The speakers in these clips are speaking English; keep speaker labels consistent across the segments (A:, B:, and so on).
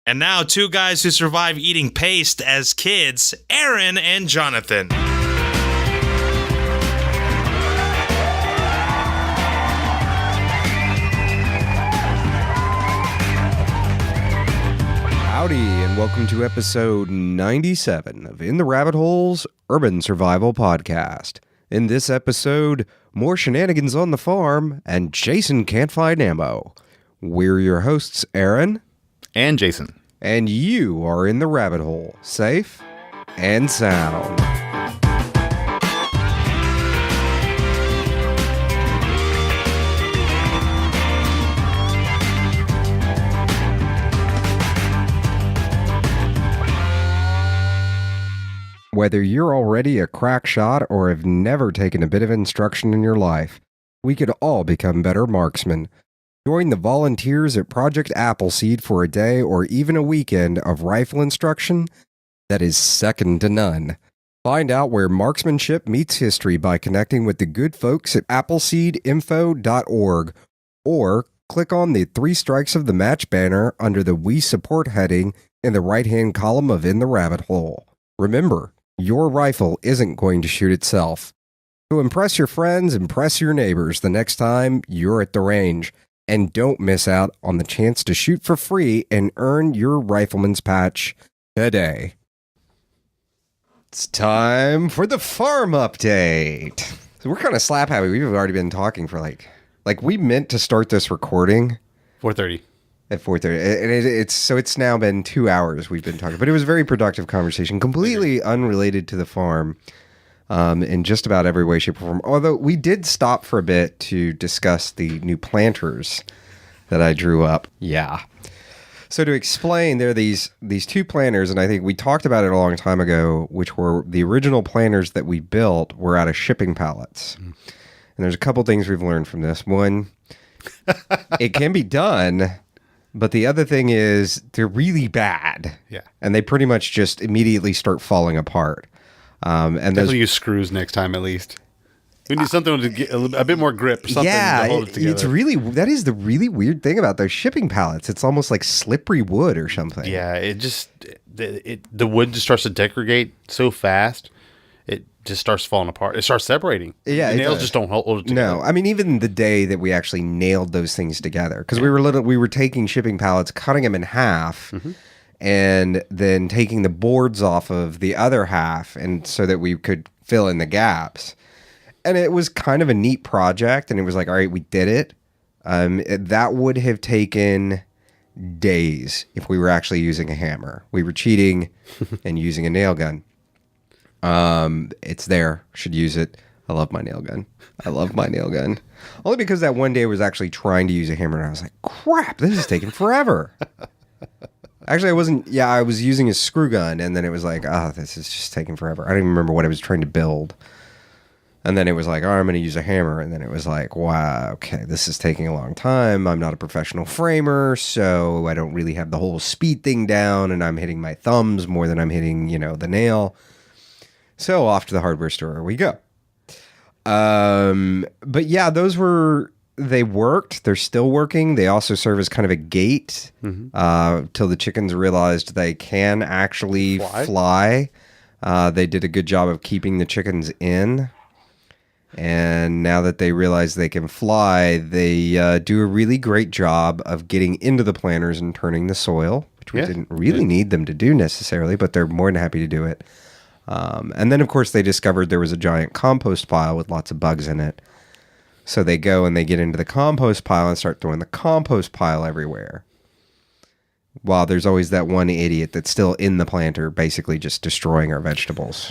A: And now, two guys who survived eating paste as kids, Aaron and Jonathan.
B: Howdy, and welcome to episode 97 of In the Rabbit Hole's Urban Survival Podcast. In this episode, more shenanigans on the farm, and Jason can't find ammo. We're your hosts, Aaron.
C: And Jason.
B: And you are in the rabbit hole, safe and sound. Whether you're already a crack shot or have never taken a bit of instruction in your life, we could all become better marksmen. Join the volunteers at Project Appleseed for a day or even a weekend of rifle instruction that is second to none. Find out where marksmanship meets history by connecting with the good folks at appleseedinfo.org or click on the 3 Strikes of the Match banner under the We Support heading in the right-hand column of In the Rabbit Hole. Remember, your rifle isn't going to shoot itself. So impress your friends, impress your neighbors the next time you're at the range. And don't miss out on the chance to shoot for free and earn your rifleman's patch today. It's time for the farm update. So we're kind of slap happy. We've already been talking for like we meant to start this recording
C: 4:30.
B: At 4:30. And it's now been 2 hours we've been talking. But it was a very productive conversation, completely unrelated to the farm. In just about every way, shape, or form. Although we did stop for a bit to discuss the new planters that I drew up. Yeah. So to explain, there are these 2 planters, and I think we talked about it a long time ago, which were the original planters that we built were out of shipping pallets. And there's a couple things we've learned from this. One, it can be done, but the other thing is they're really bad.
C: Yeah.
B: And they pretty much just immediately start falling apart.
C: And definitely use screws next time, at least. We need something to get a bit more grip, something to hold it together.
B: That is the really weird thing about those shipping pallets. It's almost like slippery wood or something.
C: Yeah, the wood just starts to degrade so fast. It just starts falling apart. It starts separating.
B: Yeah,
C: the nails just don't hold it together.
B: No, I mean even the day that we actually nailed those things together, because we were taking shipping pallets, cutting them in half. Mm-hmm. And then taking the boards off of the other half, and so that we could fill in the gaps. And it was kind of a neat project, and it was like, all right, we did it. That would have taken days if we were actually using a hammer. We were cheating and using a nail gun. It's there. Should use it. I love my nail gun. Only because that one day I was actually trying to use a hammer, and I was like, crap, this is taking forever. Actually, I wasn't. Yeah, I was using a screw gun, and then it was like, this is just taking forever. I don't even remember what I was trying to build. And then it was like, I'm going to use a hammer. And then it was like, wow, okay, this is taking a long time. I'm not a professional framer, so I don't really have the whole speed thing down, and I'm hitting my thumbs more than I'm hitting, the nail. So off to the hardware store we go. But yeah, they worked. They're still working. They also serve as kind of a gate till the chickens realized they can actually fly. They did a good job of keeping the chickens in. And now that they realize they can fly, they do a really great job of getting into the planters and turning the soil, which we didn't really need them to do necessarily, but they're more than happy to do it. And then, of course, they discovered there was a giant compost pile with lots of bugs in it. So they go and they get into the compost pile and start throwing the compost pile everywhere. While there's always that one idiot that's still in the planter, basically just destroying our vegetables.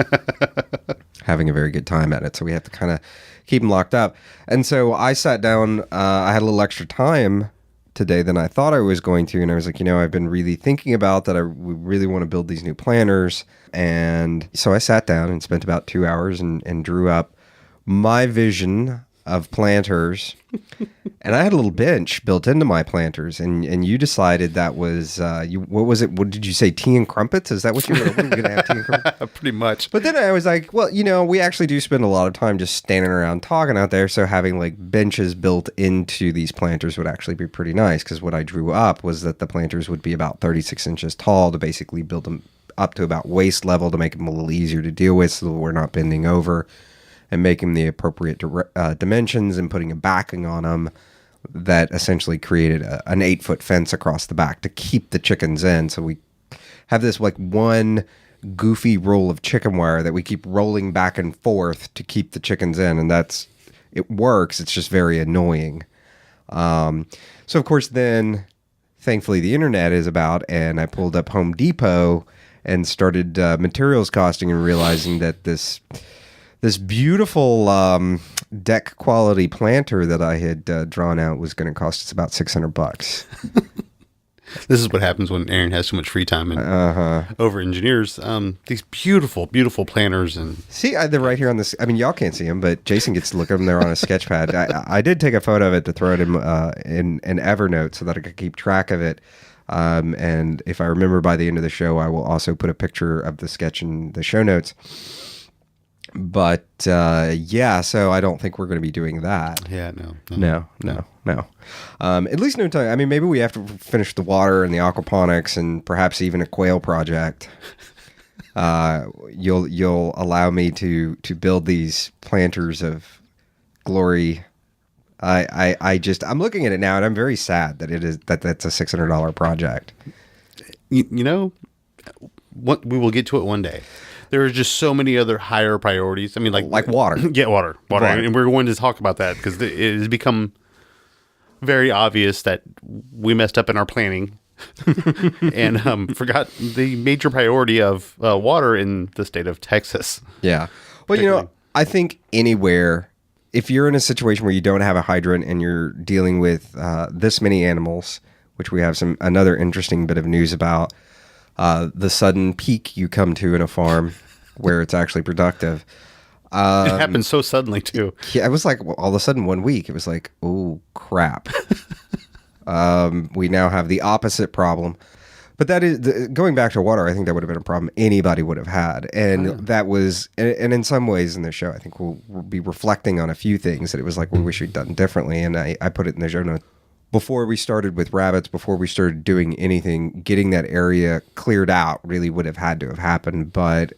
B: Having a very good time at it. So we have to kind of keep them locked up. And so I sat down, I had a little extra time today than I thought I was going to. And I was like, I've been really thinking about that. We really want to build these new planters. And so I sat down and spent about 2 hours and drew up my vision of planters, and I had a little bench built into my planters, and you decided that was what was it? What did you say? Tea and crumpets? Is that what you were going to have? Tea and crumpets?
C: Pretty much.
B: But then I was like, well, we actually do spend a lot of time just standing around talking out there, so having like benches built into these planters would actually be pretty nice, because what I drew up was that the planters would be about 36 inches tall to basically build them up to about waist level to make them a little easier to deal with, so that we're not bending over, and making the appropriate dimensions and putting a backing on them that essentially created an 8-foot fence across the back to keep the chickens in. So we have this like one goofy roll of chicken wire that we keep rolling back and forth to keep the chickens in, and it works. It's just very annoying. So of course then, thankfully, the internet is about, and I pulled up Home Depot and started materials costing and realizing that this beautiful deck quality planter that I had drawn out was going to cost us about $600.
C: This is what happens when Aaron has so much free time and over engineers. These beautiful, beautiful planters. And
B: see, they're right here on this. I mean, y'all can't see them, but Jason gets to look at them. They're on a sketch pad. I did take a photo of it to throw it in Evernote so that I could keep track of it. And if I remember by the end of the show, I will also put a picture of the sketch in the show notes. But yeah, so I don't think we're going to be doing that.
C: Yeah,
B: no. At least no time. I mean, maybe we have to finish the water and the aquaponics and perhaps even a quail project. You'll allow me to build these planters of glory. I'm looking at it now, and I'm very sad that that's a $600 project.
C: What we will get to it one day. There are just so many other higher priorities. I mean, like
B: water.
C: Yeah, water. And we're going to talk about that because it has become very obvious that we messed up in our planning and forgot the major priority of water in the state of Texas.
B: Yeah. Well, I think anywhere, if you're in a situation where you don't have a hydrant and you're dealing with this many animals, which we have another interesting bit of news about, the sudden peak you come to in a farm where it's actually productive.
C: It happened so suddenly too.
B: Yeah, it was like all of a sudden one week, it was like, oh crap. We now have the opposite problem. But that is going back to water. I think that would have been a problem anybody would have had, and that was, and in some ways in the show, I think we'll be reflecting on a few things that it was like we wish we'd done differently. And I put it in the show notes. Before we started with rabbits, before we started doing anything, getting that area cleared out really would have had to have happened. But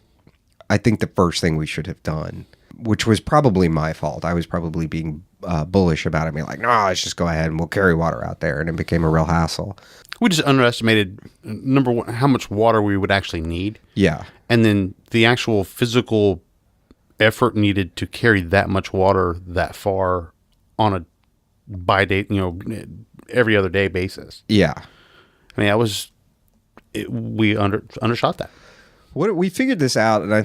B: I think the first thing we should have done, which was probably my fault, I was probably being bullish about it, being like, no, let's just go ahead and we'll carry water out there. And it became a real hassle.
C: We just underestimated, number one, how much water we would actually need.
B: Yeah.
C: And then the actual physical effort needed to carry that much water that far on a by day, every other day basis.
B: Yeah.
C: I mean, we undershot that.
B: We figured this out, and I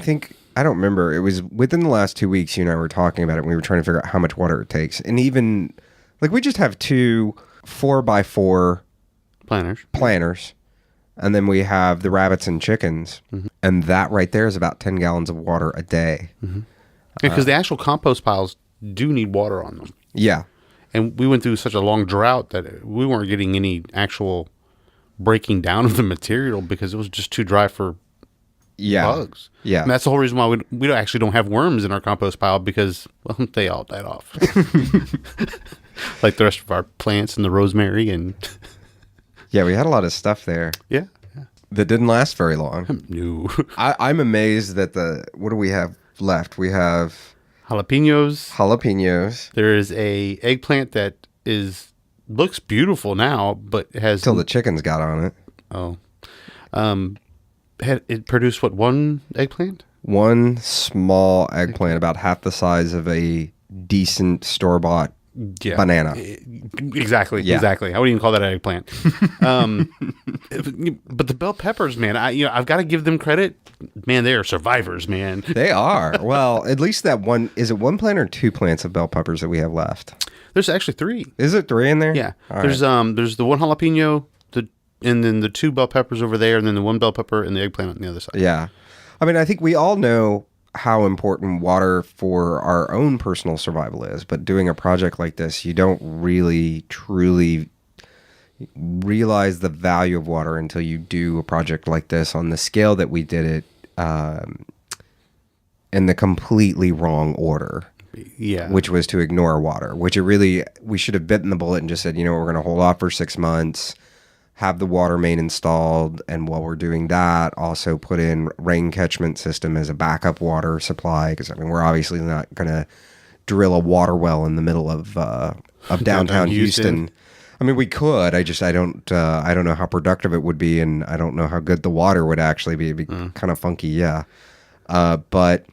B: don't remember, it was within the last 2 weeks, you and I were talking about it, and we were trying to figure out how much water it takes. And even, like, we just have 2 4x4 planters, and then we have the rabbits and chickens, and that right there is about 10 gallons of water a day.
C: Because the actual compost piles do need water on them.
B: Yeah.
C: And we went through such a long drought that we weren't getting any actual breaking down of the material because it was just too dry for bugs.
B: Yeah.
C: And that's the whole reason why we actually don't have worms in our compost pile because, well, they all died off. Like the rest of our plants and the rosemary and...
B: Yeah, we had a lot of stuff there.
C: Yeah.
B: That didn't last very long.
C: No.
B: I'm amazed that what do we have left? We have... Jalapenos.
C: There is a eggplant that looks beautiful now, but has...
B: Till the chickens got on it.
C: Oh. It produced, one eggplant?
B: One small eggplant, about half the size of a decent store-bought banana.
C: Exactly. I wouldn't even call that an eggplant. But the bell peppers, man, I've got to give them credit. Man, they are survivors, man.
B: They are. Well, at least that one, is it 1 plant or 2 plants of bell peppers that we have left?
C: There's actually 3.
B: Is it 3 in there?
C: Yeah.
B: All
C: there's
B: right.
C: There's the 1 jalapeno, and then the 2 bell peppers over there, and then the 1 bell pepper and the eggplant on the other side.
B: Yeah. I mean, I think we all know, how important water for our own personal survival is. But doing a project like this, you don't really, truly realize the value of water until you do a project like this on the scale that we did it in the completely wrong order.
C: Yeah.
B: Which was to ignore water, which we should have bitten the bullet and just said, we're going to hold off for 6 months, have the water main installed, and while we're doing that, also put in rain catchment system as a backup water supply, because we're obviously not going to drill a water well in the middle of downtown Houston. I mean, we could. I don't know how productive it would be, and I don't know how good the water would actually be. It'd be kind of funky, yeah. But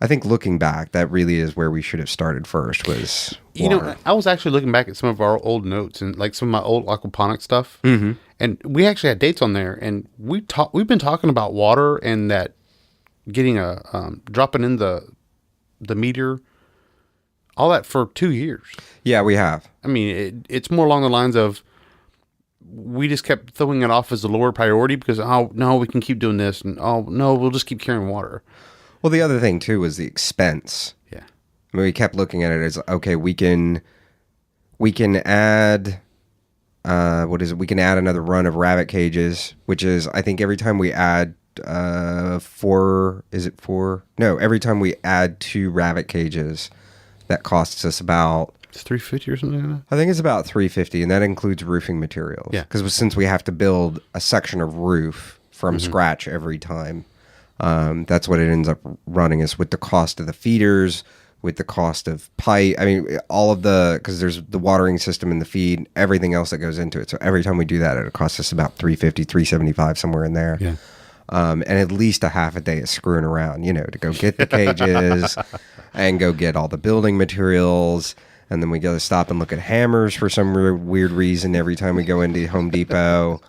B: I think looking back, that really is where we should have started first, was water.
C: I was actually looking back at some of our old notes and like some of my old aquaponic stuff.
B: Mm-hmm.
C: And we actually had dates on there, and we've been talking about water and that getting dropping in the meter, all that for 2 years.
B: Yeah, we have.
C: I mean, it's more along the lines of we just kept throwing it off as a lower priority because, oh, no, we can keep doing this. And, oh, no, we'll just keep carrying water.
B: Well, the other thing, too, was the expense.
C: Yeah.
B: I mean, we kept looking at it as, okay, we can add, we can add another run of rabbit cages, which is, I think every time we add every time we add 2 rabbit cages, that costs us about...
C: It's $350 or something like that?
B: I think it's about $350, and that includes roofing materials.
C: Yeah.
B: Because since we have to build a section of roof from scratch every time, that's what it ends up running, is with the cost of the feeders, with the cost of pipe. I mean, all of because there's the watering system and the feed, everything else that goes into it. So every time we do that, it costs us about $350, $375, somewhere in there.
C: Yeah.
B: And at least a half a day of screwing around, to go get the cages and go get all the building materials. And then we got to stop and look at hammers for some weird reason every time we go into Home Depot.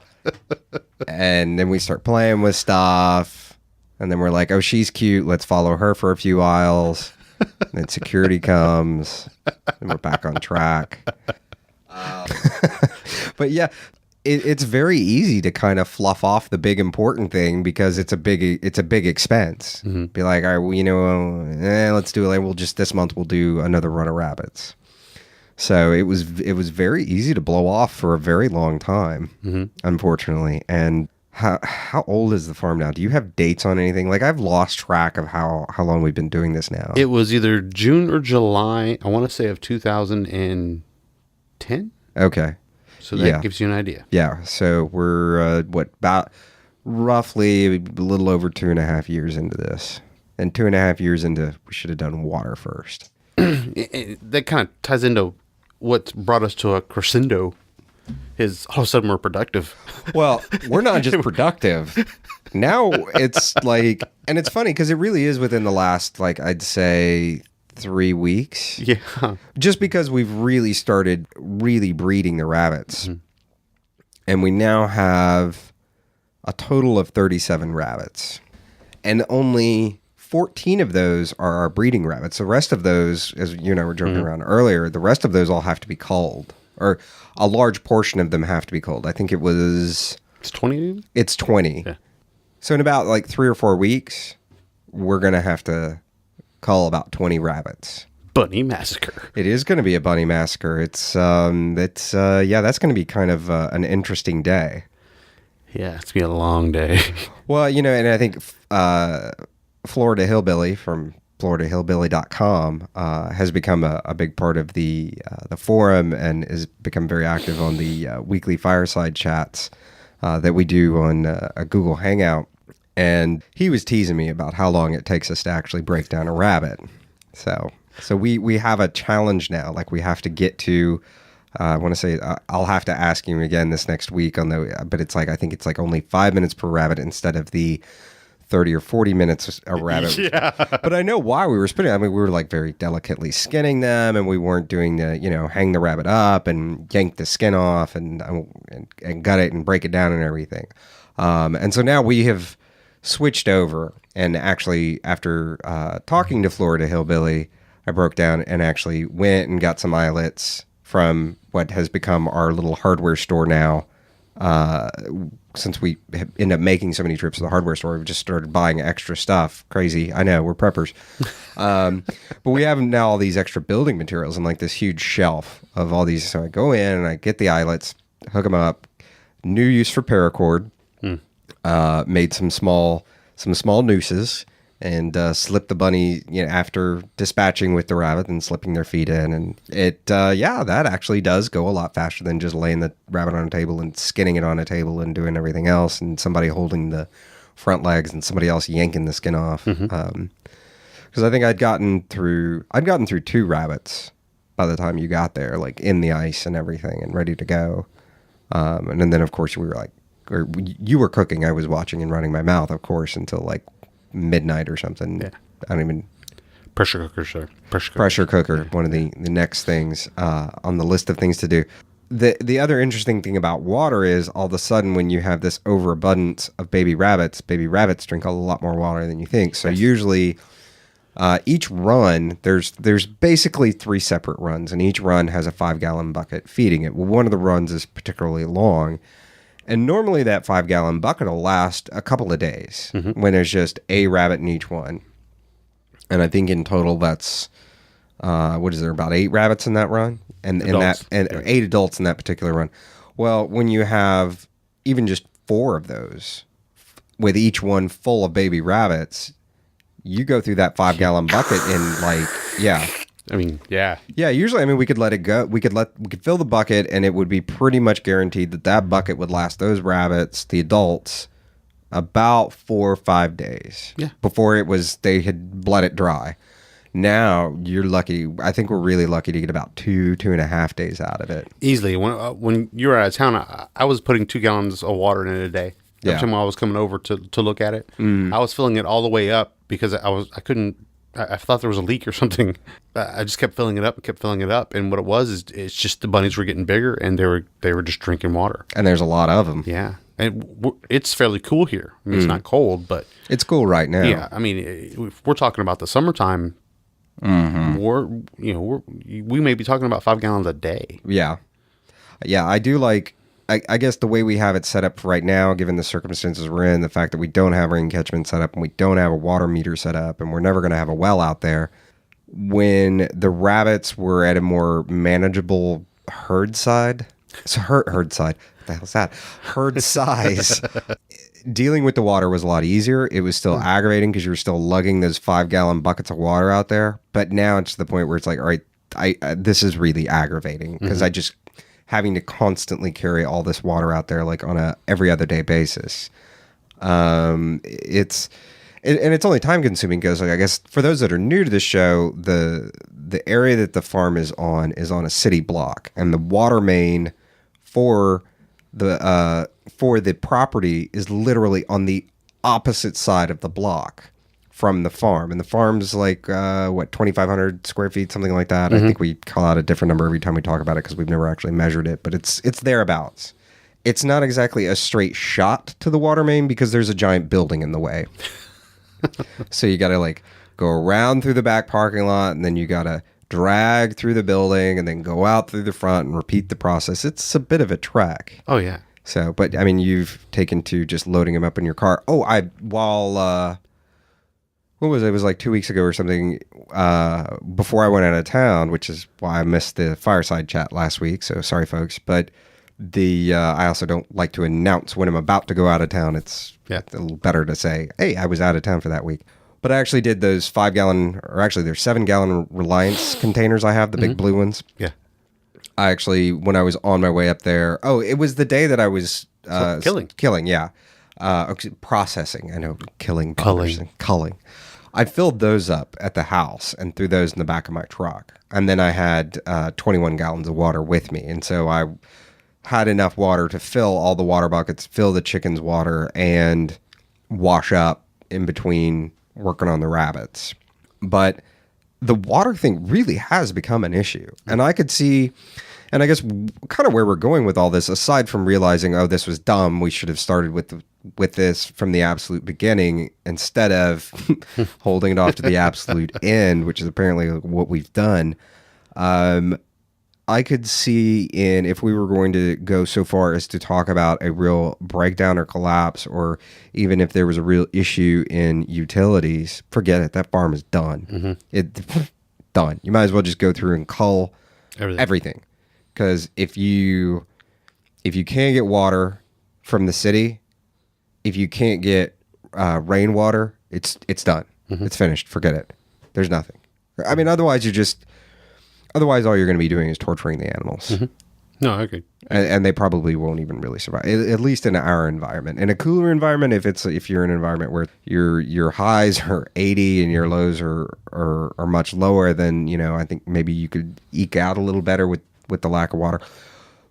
B: And then we start playing with stuff. And then we're like, oh, she's cute. Let's follow her for a few aisles. And then security comes. And we're back on track. But yeah, it's very easy to kind of fluff off the big important thing because it's a big expense. Mm-hmm. Be like, all right, let's do it. Like, this month we'll do another run of rabbits. So it was very easy to blow off for a very long time, unfortunately. And how old is the farm now? Do you have dates on anything? Like, I've lost track of how long we've been doing this now.
C: It was either June or July, I want to say, of 2010.
B: Okay.
C: So that gives you an idea.
B: Yeah. So we're, about roughly a little over 2.5 years into this. And 2.5 years into, we should have done water first.
C: That kind of ties into what brought us to a crescendo. Is all of a sudden we're productive.
B: Well, we're not just productive. Now it's like, and it's funny because it really is within the last, I'd say 3 weeks.
C: Yeah.
B: Just because we've really started breeding the rabbits. Mm-hmm. And we now have a total of 37 rabbits. And only 14 of those are our breeding rabbits. The rest of those, as you and I were joking around earlier, the rest of those all have to be culled. Or a large portion of them have to be culled. I think it's
C: 20?
B: It's 20.
C: Yeah.
B: So in about 3 or 4 weeks, we're going to have to cull about 20 rabbits.
C: Bunny massacre.
B: It is going to be a bunny massacre. That's going to be kind of an interesting day.
C: Yeah, it's going to be a long day.
B: Well, and I think Florida Hillbilly from FloridaHillbilly.com has become a big part of the forum and has become very active on the weekly fireside chats that we do on a Google Hangout. And he was teasing me about how long it takes us to actually break down a rabbit. So we have a challenge now. We have to get to. I want to say I'll have to ask you again this next week but it's I think it's only 5 minutes per rabbit instead of the 30 or 40 minutes a rabbit.
C: Yeah.
B: But I know why we were spinning. I mean, we were very delicately skinning them, and we weren't doing the, hang the rabbit up and yank the skin off and gut it and break it down and everything. And so now we have switched over, and actually after talking to Florida Hillbilly, I broke down and actually went and got some eyelets from what has become our little hardware store now, since we end up making so many trips to the hardware store, we've just started buying extra stuff. Crazy. I know, we're preppers. But we have now all these extra building materials and like this huge shelf of all these. So I go in and I get the eyelets, hook them up. New use for paracord. Made some small nooses and slipped the bunny, after dispatching with the rabbit and slipping their feet in. And it, that actually does go a lot faster than just laying the rabbit on a table and skinning it on a table and doing everything else. And somebody holding the front legs and somebody else yanking the skin off. Because I think I'd gotten through 2 rabbits by the time you got there, like in the ice and everything and ready to go. And then of course we were like, or you were cooking. I was watching and running my mouth, of course, until like midnight or something.
C: Yeah.
B: I don't even...
C: Pressure cooker, sir.
B: Pressure cooker, one of the next things on the list of things to do. The other interesting thing about water is all of a sudden when you have this overabundance of baby rabbits drink a lot more water than you think. So usually each run, there's basically 3 separate runs, and each run has a 5-gallon bucket feeding it. Well, one of the runs is particularly long. And normally that 5-gallon bucket will last a couple of days when there's just a rabbit in each one. And I think in total that's, what is there, about 8 rabbits in that run? And 8 adults in that particular run. Well, when you have even just 4 of those, with each one full of baby rabbits, you go through that 5-gallon bucket in like,
C: I mean, yeah.
B: Yeah, usually, we could let it go. We could fill the bucket, and it would be pretty much guaranteed that bucket would last those rabbits, the adults, about 4 or 5 days.
C: Yeah.
B: Before they had bled it dry. Now, you're lucky. I think we're really lucky to get about 2.5 days out of it.
C: Easily. When you were out of town, I was putting 2 gallons of water in it a day. Every time I was coming over to look at it, I was filling it all the way up because I couldn't. I thought there was a leak or something. I just kept filling it up, and what it was is it's just the bunnies were getting bigger, and they were just drinking water.
B: And there's a lot of them.
C: Yeah, and it's fairly cool here. I mean, it's not cold, but
B: it's cool right now.
C: Yeah, I mean, if we're talking about the summertime, we may be talking about 5 gallons a day.
B: Yeah, I do like. I guess the way we have it set up right now, given the circumstances we're in, the fact that we don't have rain catchment set up and we don't have a water meter set up and we're never going to have a well out there, when the rabbits were at a more manageable herd size, what the hell is that? Herd size, dealing with the water was a lot easier. It was still aggravating because you were still lugging those 5-gallon buckets of water out there. But now it's to the point where it's like, all right, this is really aggravating because I just... having to constantly carry all this water out there like on a every other day basis. It's only time consuming because like, I guess for those that are new to the show, the area that the farm is on a city block, and the water main for the property is literally on the opposite side of the block from the farm. And the farm's like, 2,500 square feet, something like that. I think we call out a different number every time we talk about it because we've never actually measured it, but it's thereabouts. It's not exactly a straight shot to the water main because there's a giant building in the way. So you got to like go around through the back parking lot, and then you got to drag through the building and then go out through the front and repeat the process. It's a bit of a trek.
C: Oh, yeah.
B: So, but I mean, you've taken to just loading them up in your car. Oh, what was it? It was like 2 weeks ago or something, before I went out of town, which is why I missed the fireside chat last week. So sorry, folks. But I also don't like to announce when I'm about to go out of town. It's a little better to say, hey, I was out of town for that week. But I actually did those 5-gallon, or actually there's 7-gallon Reliance containers I have, the big blue ones.
C: Yeah.
B: I actually, when I was on my way up there, it was the day that I was killing, yeah. Processing, I know, culling. I filled those up at the house and threw those in the back of my truck. And then I had 21 gallons of water with me. And so I had enough water to fill all the water buckets, fill the chicken's water, and wash up in between working on the rabbits. But the water thing really has become an issue. And I could see, and I guess kind of where we're going with all this, aside from realizing, oh, this was dumb, we should have started with this from the absolute beginning instead of holding it off to the absolute end, which is apparently what we've done. I could see in if we were going to go so far as to talk about a real breakdown or collapse, or even if there was a real issue in utilities, forget it. That farm is done. It done. You might as well just go through and cull everything. Because if you can't get water from the city, if you can't get rainwater, it's done. It's finished. Forget it. There's nothing. I mean, otherwise all you're going to be doing is torturing the animals.
C: No, okay.
B: And they probably won't even really survive, at least in our environment. In a cooler environment, if you're in an environment where your highs are 80 and your lows are much lower, then, I think maybe you could eke out a little better with the lack of water.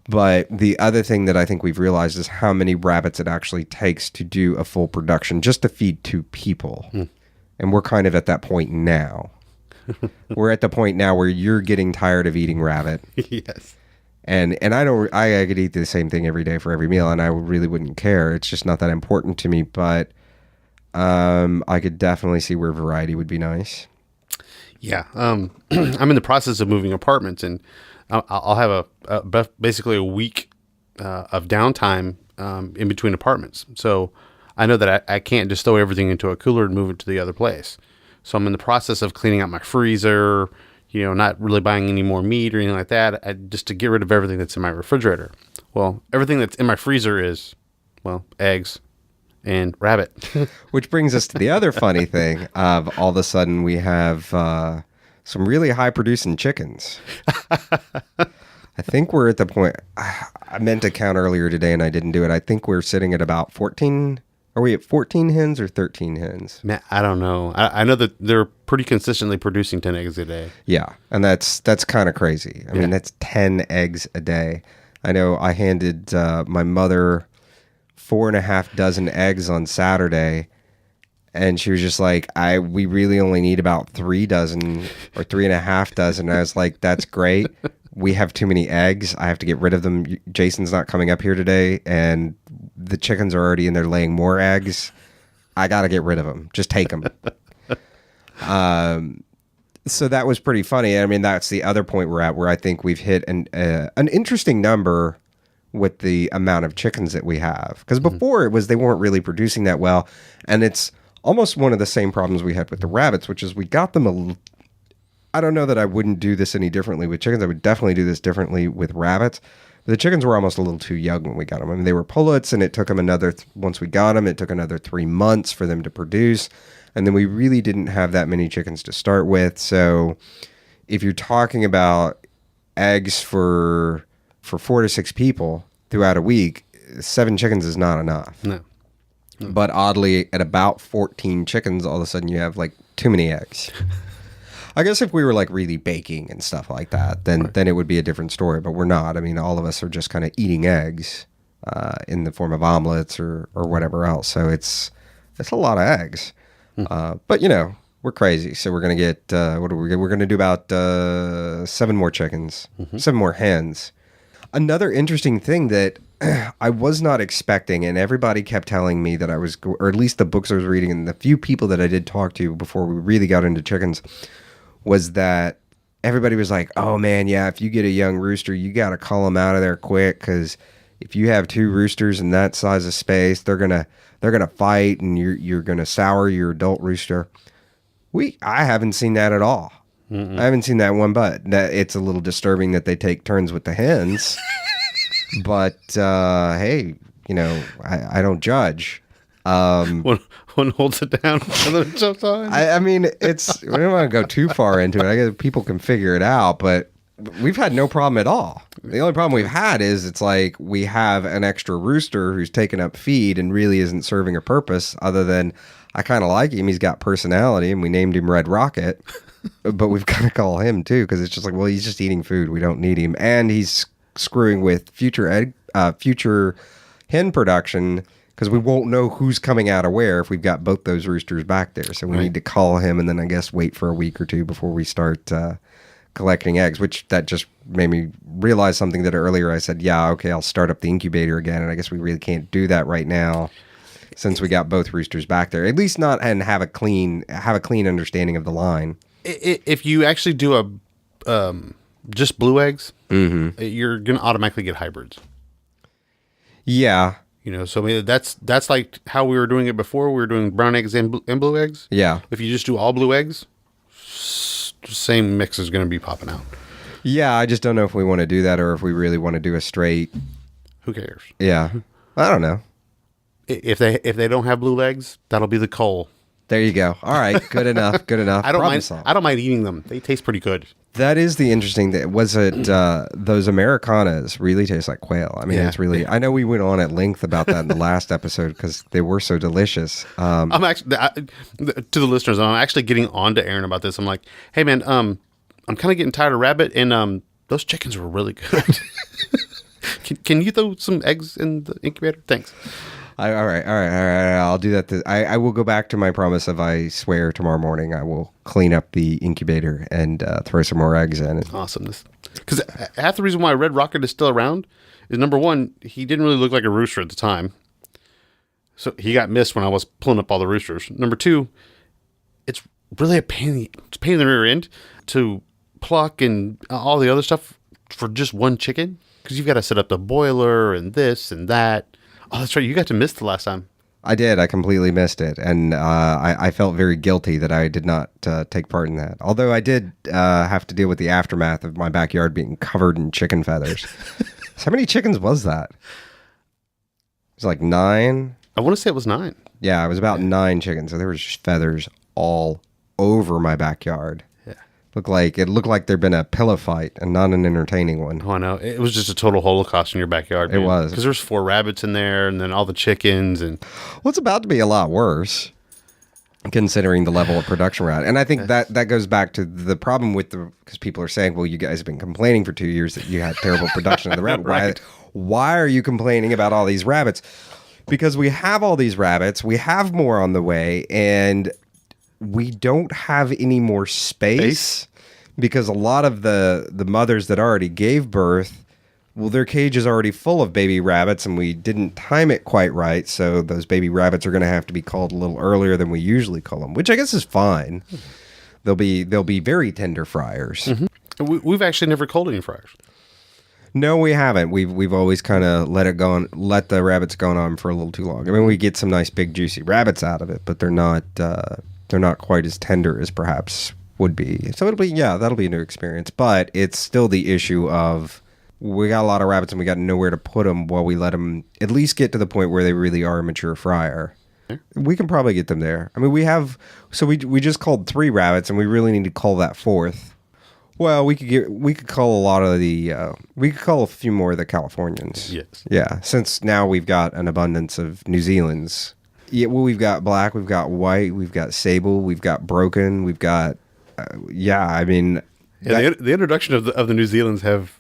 B: But the other thing that I think we've realized is how many rabbits it actually takes to do a full production just to feed 2 people. And we're kind of at that point now. We're at the point now where you're getting tired of eating rabbit.
C: Yes.
B: And I could eat the same thing every day for every meal, and I really wouldn't care. It's just not that important to me. But I could definitely see where variety would be nice.
C: Yeah. I'm in the process of moving apartments, and I'll have basically a week of downtime in between apartments. So I know that I can't just throw everything into a cooler and move it to the other place. So I'm in the process of cleaning out my freezer, not really buying any more meat or anything like that, just to get rid of everything that's in my refrigerator. Well, everything that's in my freezer is, eggs and rabbit.
B: Which brings us to the other funny thing of all of a sudden we have some really high-producing chickens. I think we're at the point, I meant to count earlier today and I didn't do it. I think we're sitting at about 14. Are we at 14 hens or 13 hens?
C: Man, I don't know. I know that they're pretty consistently producing 10 eggs a day.
B: Yeah, and that's kind of crazy. I mean, that's 10 eggs a day. I know I handed my mother 4.5 dozen eggs on Saturday, and she was just like, we really only need about 3 dozen or 3.5 dozen. And I was like, that's great. We have too many eggs. I have to get rid of them. Jason's not coming up here today, and the chickens are already in there laying more eggs. I got to get rid of them. Just take them. So that was pretty funny. I mean, that's the other point we're at, where I think we've hit an interesting number with the amount of chickens that we have. Because before it was they weren't really producing that well, and it's almost one of the same problems we had with the rabbits, which is we got them I don't know that I wouldn't do this any differently with chickens. I would definitely do this differently with rabbits. The chickens were almost a little too young when we got them. I mean, they were pullets, and it took them once we got them, it took another 3 months for them to produce. And then we really didn't have that many chickens to start with. So if you're talking about eggs for 4 to 6 people throughout a week, 7 chickens is not enough.
C: No.
B: But oddly, at about 14 chickens, all of a sudden you have too many eggs. I guess if we were really baking and stuff like that, then it would be a different story. But we're not. I mean, all of us are just kind of eating eggs in the form of omelets or whatever else. So it's a lot of eggs. But we're crazy. So we're gonna get we're gonna do about 7 more chickens, 7 more hens. Another interesting thing that I was not expecting, and everybody kept telling me that or at least the books I was reading and the few people that I did talk to before we really got into chickens, was that everybody was like, oh man, yeah, if you get a young rooster, you got to call them out of there quick, because if you have 2 roosters in that size of space, they're gonna fight, and you're gonna sour your adult rooster. I haven't seen that at all. I haven't seen that one, but it's a little disturbing that they take turns with the hens. But hey, I don't judge.
C: One holds it down, and then jumps on.
B: I mean, we don't want to go too far into it. I guess people can figure it out, but we've had no problem at all. The only problem we've had is it's we have an extra rooster who's taking up feed and really isn't serving a purpose other than I kind of like him. He's got personality, and we named him Red Rocket. But we've got to call him too, because it's just he's just eating food. We don't need him, and he's screwing with future hen production, because we won't know who's coming out of where if we've got both those roosters back there. So we need to call him, and then I guess wait for a week or 2 before we start collecting eggs, which that just made me realize something that earlier I said, yeah, okay, I'll start up the incubator again. And I guess we really can't do that right now since we got both roosters back there, at least not, and have a clean understanding of the line.
C: If you actually do a just blue eggs, you're going to automatically get hybrids.
B: Yeah.
C: You know, so maybe that's like how we were doing it before. We were doing brown eggs and blue eggs.
B: Yeah.
C: If you just do all blue eggs, same mix is going to be popping out.
B: Yeah, I just don't know if we want to do that or if we really want to do a straight.
C: Who cares?
B: Yeah. I don't know.
C: If they don't have blue eggs, that'll be the coal.
B: There you go. All right. Good enough. Good enough.
C: I don't mind eating them. They taste pretty good.
B: That is the interesting thing. Was it those Americanas really taste like quail? I mean, it's really. I know we went on at length about that in the last episode because they were so delicious.
C: I'm actually to the listeners. I'm actually getting on to Aaron about this. I'm like, hey man, I'm kind of getting tired of rabbit, and those chickens were really good. Can you throw some eggs in the incubator? Thanks.
B: All right. I'll do that. I will go back to my promise of I swear tomorrow morning I will clean up the incubator and throw some more eggs in.
C: Awesomeness. Because half the reason why Red Rocket is still around is, number one, he didn't really look like a rooster at the time. So he got missed when I was pulling up all the roosters. Number two, it's really a pain in the rear end to pluck and all the other stuff for just one chicken. Because you've got to set up the boiler and this and that. Oh, that's right. You got to miss the last time.
B: I did. I completely missed it. And I felt very guilty that I did not take part in that. Although I did have to deal with the aftermath of my backyard being covered in chicken feathers. So how many chickens was that? It was like 9.
C: I want to say it was 9.
B: Yeah, it was about 9 chickens. So there was just feathers all over my backyard. It looked like there'd been a pillow fight and not an entertaining one.
C: Oh, I know. It was just a total holocaust in your backyard. Man.
B: It was.
C: Because there's 4 rabbits in there and then all the chickens. And
B: well, it's about to be a lot worse considering the level of production we're at. And I think that goes back to the problem with because people are saying, well, you guys have been complaining for 2 years that you had terrible production of the rabbit.
C: Right.
B: Why are you complaining about all these rabbits? Because we have all these rabbits. We have more on the way. And we don't have any more space because a lot of the mothers that already gave birth, well, their cage is already full of baby rabbits and we didn't time it quite right. So those baby rabbits are going to have to be called a little earlier than we usually call them, which I guess is fine. They'll be very tender fryers.
C: Mm-hmm. We've actually never culled any fryers.
B: No, we haven't. We've always kind of let the rabbits go on for a little too long. I mean, we get some nice big juicy rabbits out of it, but they're not quite as tender as perhaps would be. So that'll be a new experience. But it's still the issue of we got a lot of rabbits and we got nowhere to put them while we let them at least get to the point where they really are a mature fryer. We can probably get them there. I mean, we just called 3 rabbits and we really need to call that 4th. Well, we could call a lot of we could call a few more of the Californians.
C: Yes.
B: Yeah, since now we've got an abundance of New Zealand's. Yeah, well, we've got black, we've got white, we've got sable, we've got broken, we've got, I mean...
C: Yeah, the introduction of the New Zealand's have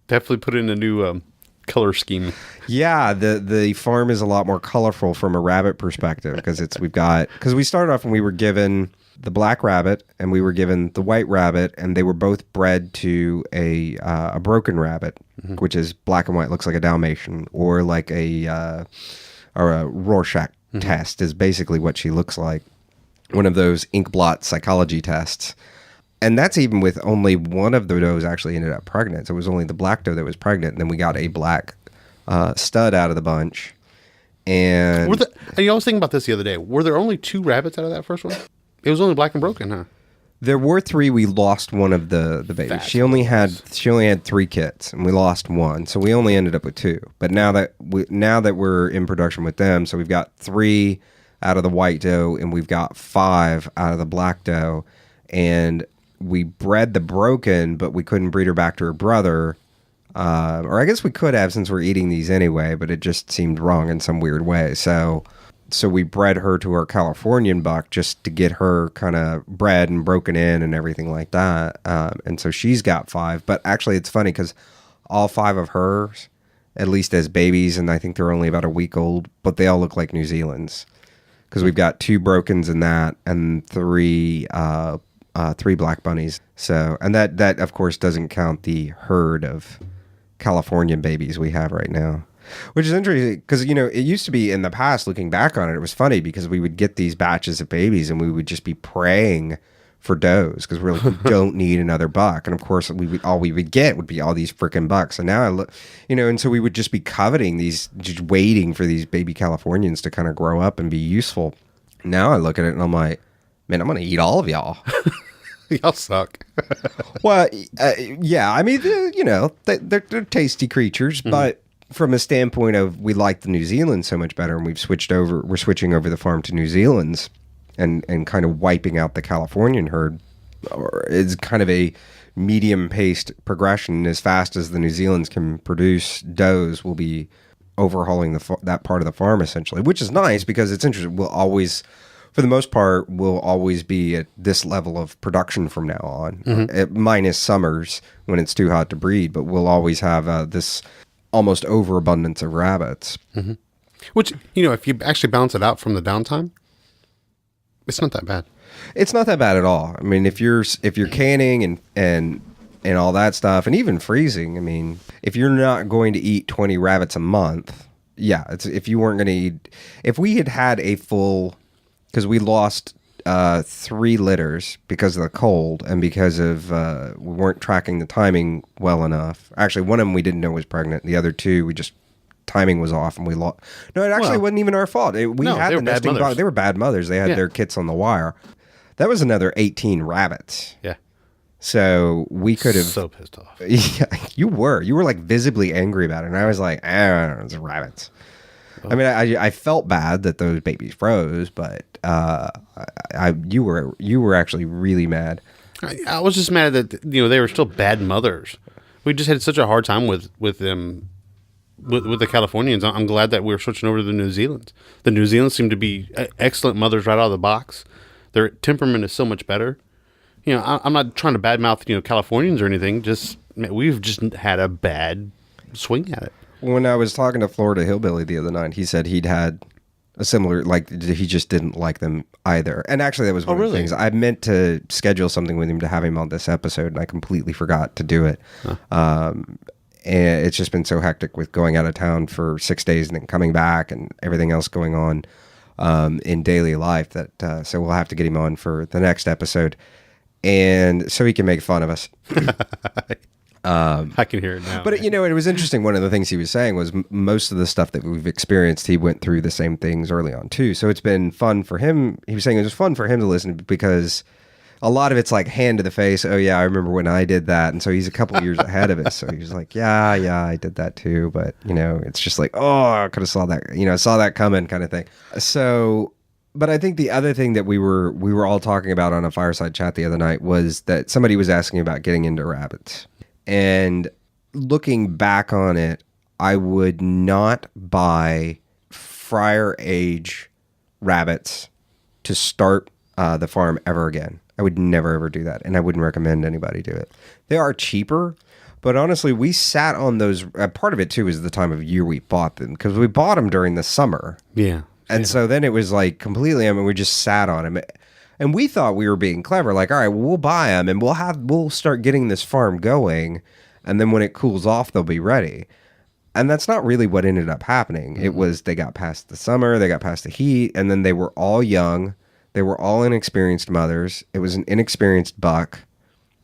C: definitely put in a new color scheme.
B: Yeah, the farm is a lot more colorful from a rabbit perspective because we started off when we were given the black rabbit and we were given the white rabbit and they were both bred to a broken rabbit, which is black and white, looks like a Dalmatian or like a Rorschach test is basically what she looks like. One of those ink blot psychology tests. And that's even with only one of the does actually ended up pregnant. So it was only the black doe that was pregnant. And then we got a black stud out of the bunch. And
C: I was thinking about this the other day. Were there only 2 rabbits out of that first one? It was only black and broken, huh?
B: There were 3. We lost one of the babies. She only had 3 kits, and we lost one, so we only ended up with 2. But now that we're in production with them, so we've got 3 out of the white doe, and we've got 5 out of the black doe, and we bred the broken, but we couldn't breed her back to her brother, or I guess we could have since we're eating these anyway, but it just seemed wrong in some weird way. So we bred her to our Californian buck just to get her kind of bred and broken in and everything like that. And so she's got 5. But actually, it's funny because all 5 of hers, at least as babies, and I think they're only about a week old, but they all look like New Zealand's. Because we've got 2 brokens in that and 3 black bunnies. So, and that of course doesn't count the herd of Californian babies we have right now. Which is interesting because, it used to be in the past, looking back on it, it was funny because we would get these batches of babies and we would just be praying for does, because we're like, we don't need another buck. And of course, all we would get would be all these freaking bucks. And now I look, and so we would just be coveting these, just waiting for these baby Californians to kind of grow up and be useful. Now I look at it and I'm like, man, I'm going to eat all of y'all.
C: Y'all suck.
B: Well, yeah, I mean, they're tasty creatures, but from a standpoint of we like the New Zealand so much better, and we're switching over the farm to New Zealand's and kind of wiping out the Californian herd. It's kind of a medium-paced progression. As fast as the New Zealand's can produce does, we'll be overhauling that part of the farm essentially, which is nice because it's interesting. We'll always, for the most part, we'll always be at this level of production from now on, minus summers when it's too hot to breed, but we'll always have this almost overabundance of rabbits.
C: Mm-hmm. Which, if you actually balance it out from the downtime, it's not that bad.
B: It's not that bad at all. I mean, if you're canning and all that stuff, and even freezing, I mean, if you're not going to eat 20 rabbits a month, yeah, if you weren't going to eat, if we had a full, because we lost 3 litters because of the cold and because of we weren't tracking the timing well enough. Actually, one of them we didn't know was pregnant. The other 2 we just timing was off and we lost. No, it actually wasn't even our fault. They were nesting box. They were bad mothers. They had their kits on the wire. That was another 18 rabbits.
C: Yeah.
B: So we could have
C: so pissed off.
B: Yeah, you were like visibly angry about it, and I was like, it's rabbits. I mean, I felt bad that those babies froze, but you were actually really mad.
C: I was just mad that they were still bad mothers. We just had such a hard time with them, with the Californians. I'm glad that we were switching over to the New Zealand's. The New Zealand's seem to be excellent mothers right out of the box. Their temperament is so much better. I'm not trying to badmouth Californians or anything. We've just had a bad swing at it.
B: When I was talking to Florida Hillbilly the other night, he said he'd had a similar, he just didn't like them either. And actually, that was one of the things. I meant to schedule something with him to have him on this episode, and I completely forgot to do it. Huh. And it's just been so hectic with going out of town for 6 days and then coming back and everything else going on in daily life that so we'll have to get him on for the next episode, and so he can make fun of us.
C: I can hear it now.
B: But it was interesting. One of the things he was saying was most of the stuff that we've experienced, he went through the same things early on too. So it's been fun for him. He was saying it was fun for him to listen because a lot of it's like hand to the face. Oh yeah, I remember when I did that. And so he's a couple of years ahead of us. So he's like, yeah, I did that too. But it's just like, oh, I could have saw that, saw that coming kind of thing. So, but I think the other thing that we were all talking about on a fireside chat the other night was that somebody was asking about getting into rabbits. And looking back on it, I would not buy fryer age rabbits to start the farm ever again. I would never, ever do that. And I wouldn't recommend anybody do it. They are cheaper, but honestly, we sat on those. Part of it, too, is the time of year we bought them, because we bought them during the summer.
C: Yeah.
B: And so then it was like completely, we just sat on them. And we thought we were being clever, like, all right, well, we'll buy them and we'll start getting this farm going. And then when it cools off, they'll be ready. And that's not really what ended up happening. Mm-hmm. It was, they got past the summer, they got past the heat, and then they were all young. They were all inexperienced mothers. It was an inexperienced buck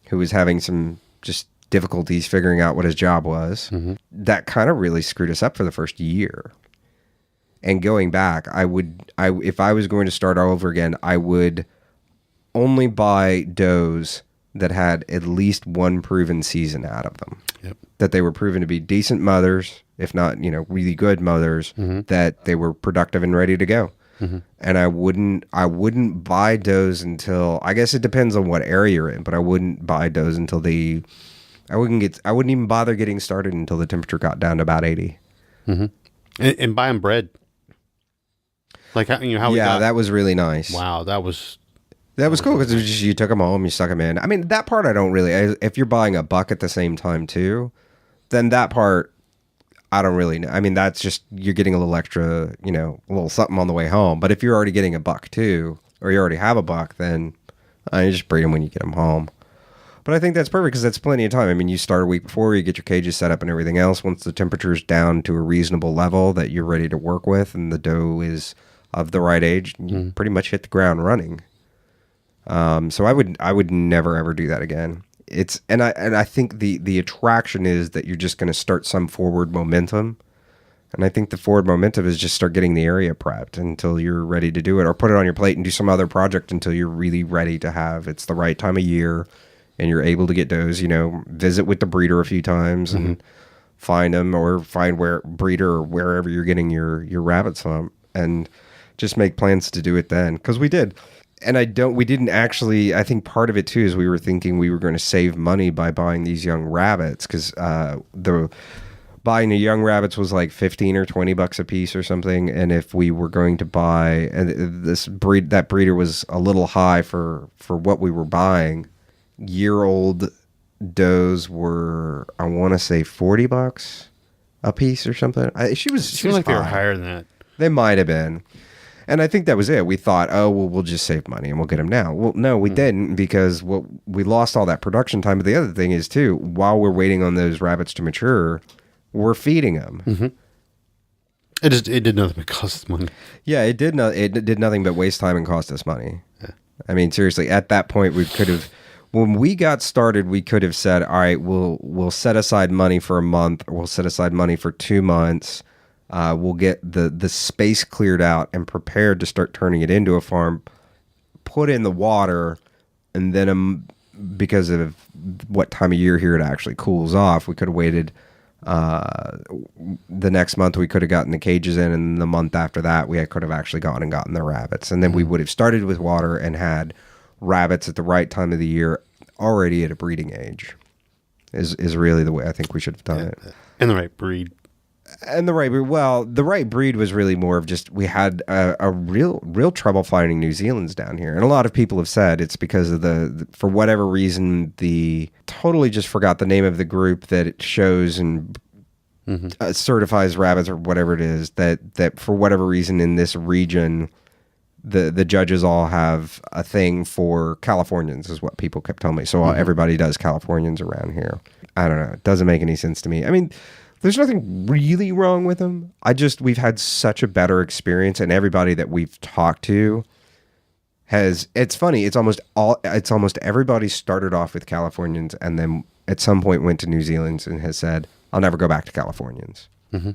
B: who was having some just difficulties figuring out what his job was. Mm-hmm. That kind of really screwed us up for the first year. And going back, if I was going to start all over again, I would only buy does that had at least one proven season out of them. Yep. That they were proven to be decent mothers, if not, really good mothers, mm-hmm. that they were productive and ready to go. Mm-hmm. And I wouldn't buy does until, I guess it depends on what area you're in, but I wouldn't buy does until I wouldn't even bother getting started until the temperature got down to about 80.
C: Mm-hmm. And buy them bred. Like how we got,
B: that was really nice.
C: Wow, that was
B: cool because you took them home, you stuck them in. I mean, that part I don't really. If you're buying a buck at the same time too, then that part I don't really know. I mean, that's just you're getting a little extra, a little something on the way home. But if you're already getting a buck too, or you already have a buck, then you just breed them when you get them home. But I think that's perfect because that's plenty of time. I mean, you start a week before, you get your cages set up and everything else. Once the temperature's down to a reasonable level that you're ready to work with, and the doe is of the right age, you pretty much hit the ground running. So I would never ever do that again. I think the attraction is that you're just going to start some forward momentum. And I think the forward momentum is just start getting the area prepped until you're ready to do it, or put it on your plate and do some other project until you're really ready to have. It's the right time of year and you're able to get those, visit with the breeder a few times and find them, or find breeder or wherever you're getting your rabbits from, and just make plans to do it then. 'Cause we did. And we didn't actually, I think part of it too is we were thinking we were going to save money by buying these young rabbits, because buying the young rabbits was like 15 or 20 bucks a piece or something. And if we were going to buy, and that breeder was a little high for what we were buying. Year-old does were, I want to say 40 bucks a piece or something. She was
C: like
B: high.
C: They were higher than that.
B: They might have been. And I think that was it. We thought, oh, well, we'll just save money and we'll get them now. Well, no, we didn't, because we lost all that production time. But the other thing is, too, while we're waiting on those rabbits to mature, we're feeding them.
C: Mm-hmm. It did nothing but cost us money.
B: Yeah, it did nothing but waste time and cost us money. Yeah. I mean, seriously, at that point, we could have, when we got started, we could have said, all right, we'll set aside money for a month, or we'll set aside money for 2 months. We'll get the space cleared out and prepared to start turning it into a farm, put in the water, and then because of what time of year here it actually cools off, we could have waited the next month. We could have gotten the cages in, and the month after that we could have actually gone and gotten the rabbits, and then we would have started with water and had rabbits at the right time of the year, already at a breeding age. Is really the way I think we should have done it.
C: And the right breed.
B: And the right breed was really more of just, we had a real trouble finding New Zealand's down here. And a lot of people have said it's because of for whatever reason, totally just forgot the name of the group that it shows and certifies rabbits or whatever it is, that for whatever reason in this region, the judges all have a thing for Californians, is what people kept telling me. So everybody does Californians around here. I don't know. It doesn't make any sense to me. I mean, there's nothing really wrong with them. We've had such a better experience, and everybody that we've talked to it's funny. It's almost everybody started off with Californians and then at some point went to New Zealand's and has said, I'll never go back to Californians. Mm-hmm.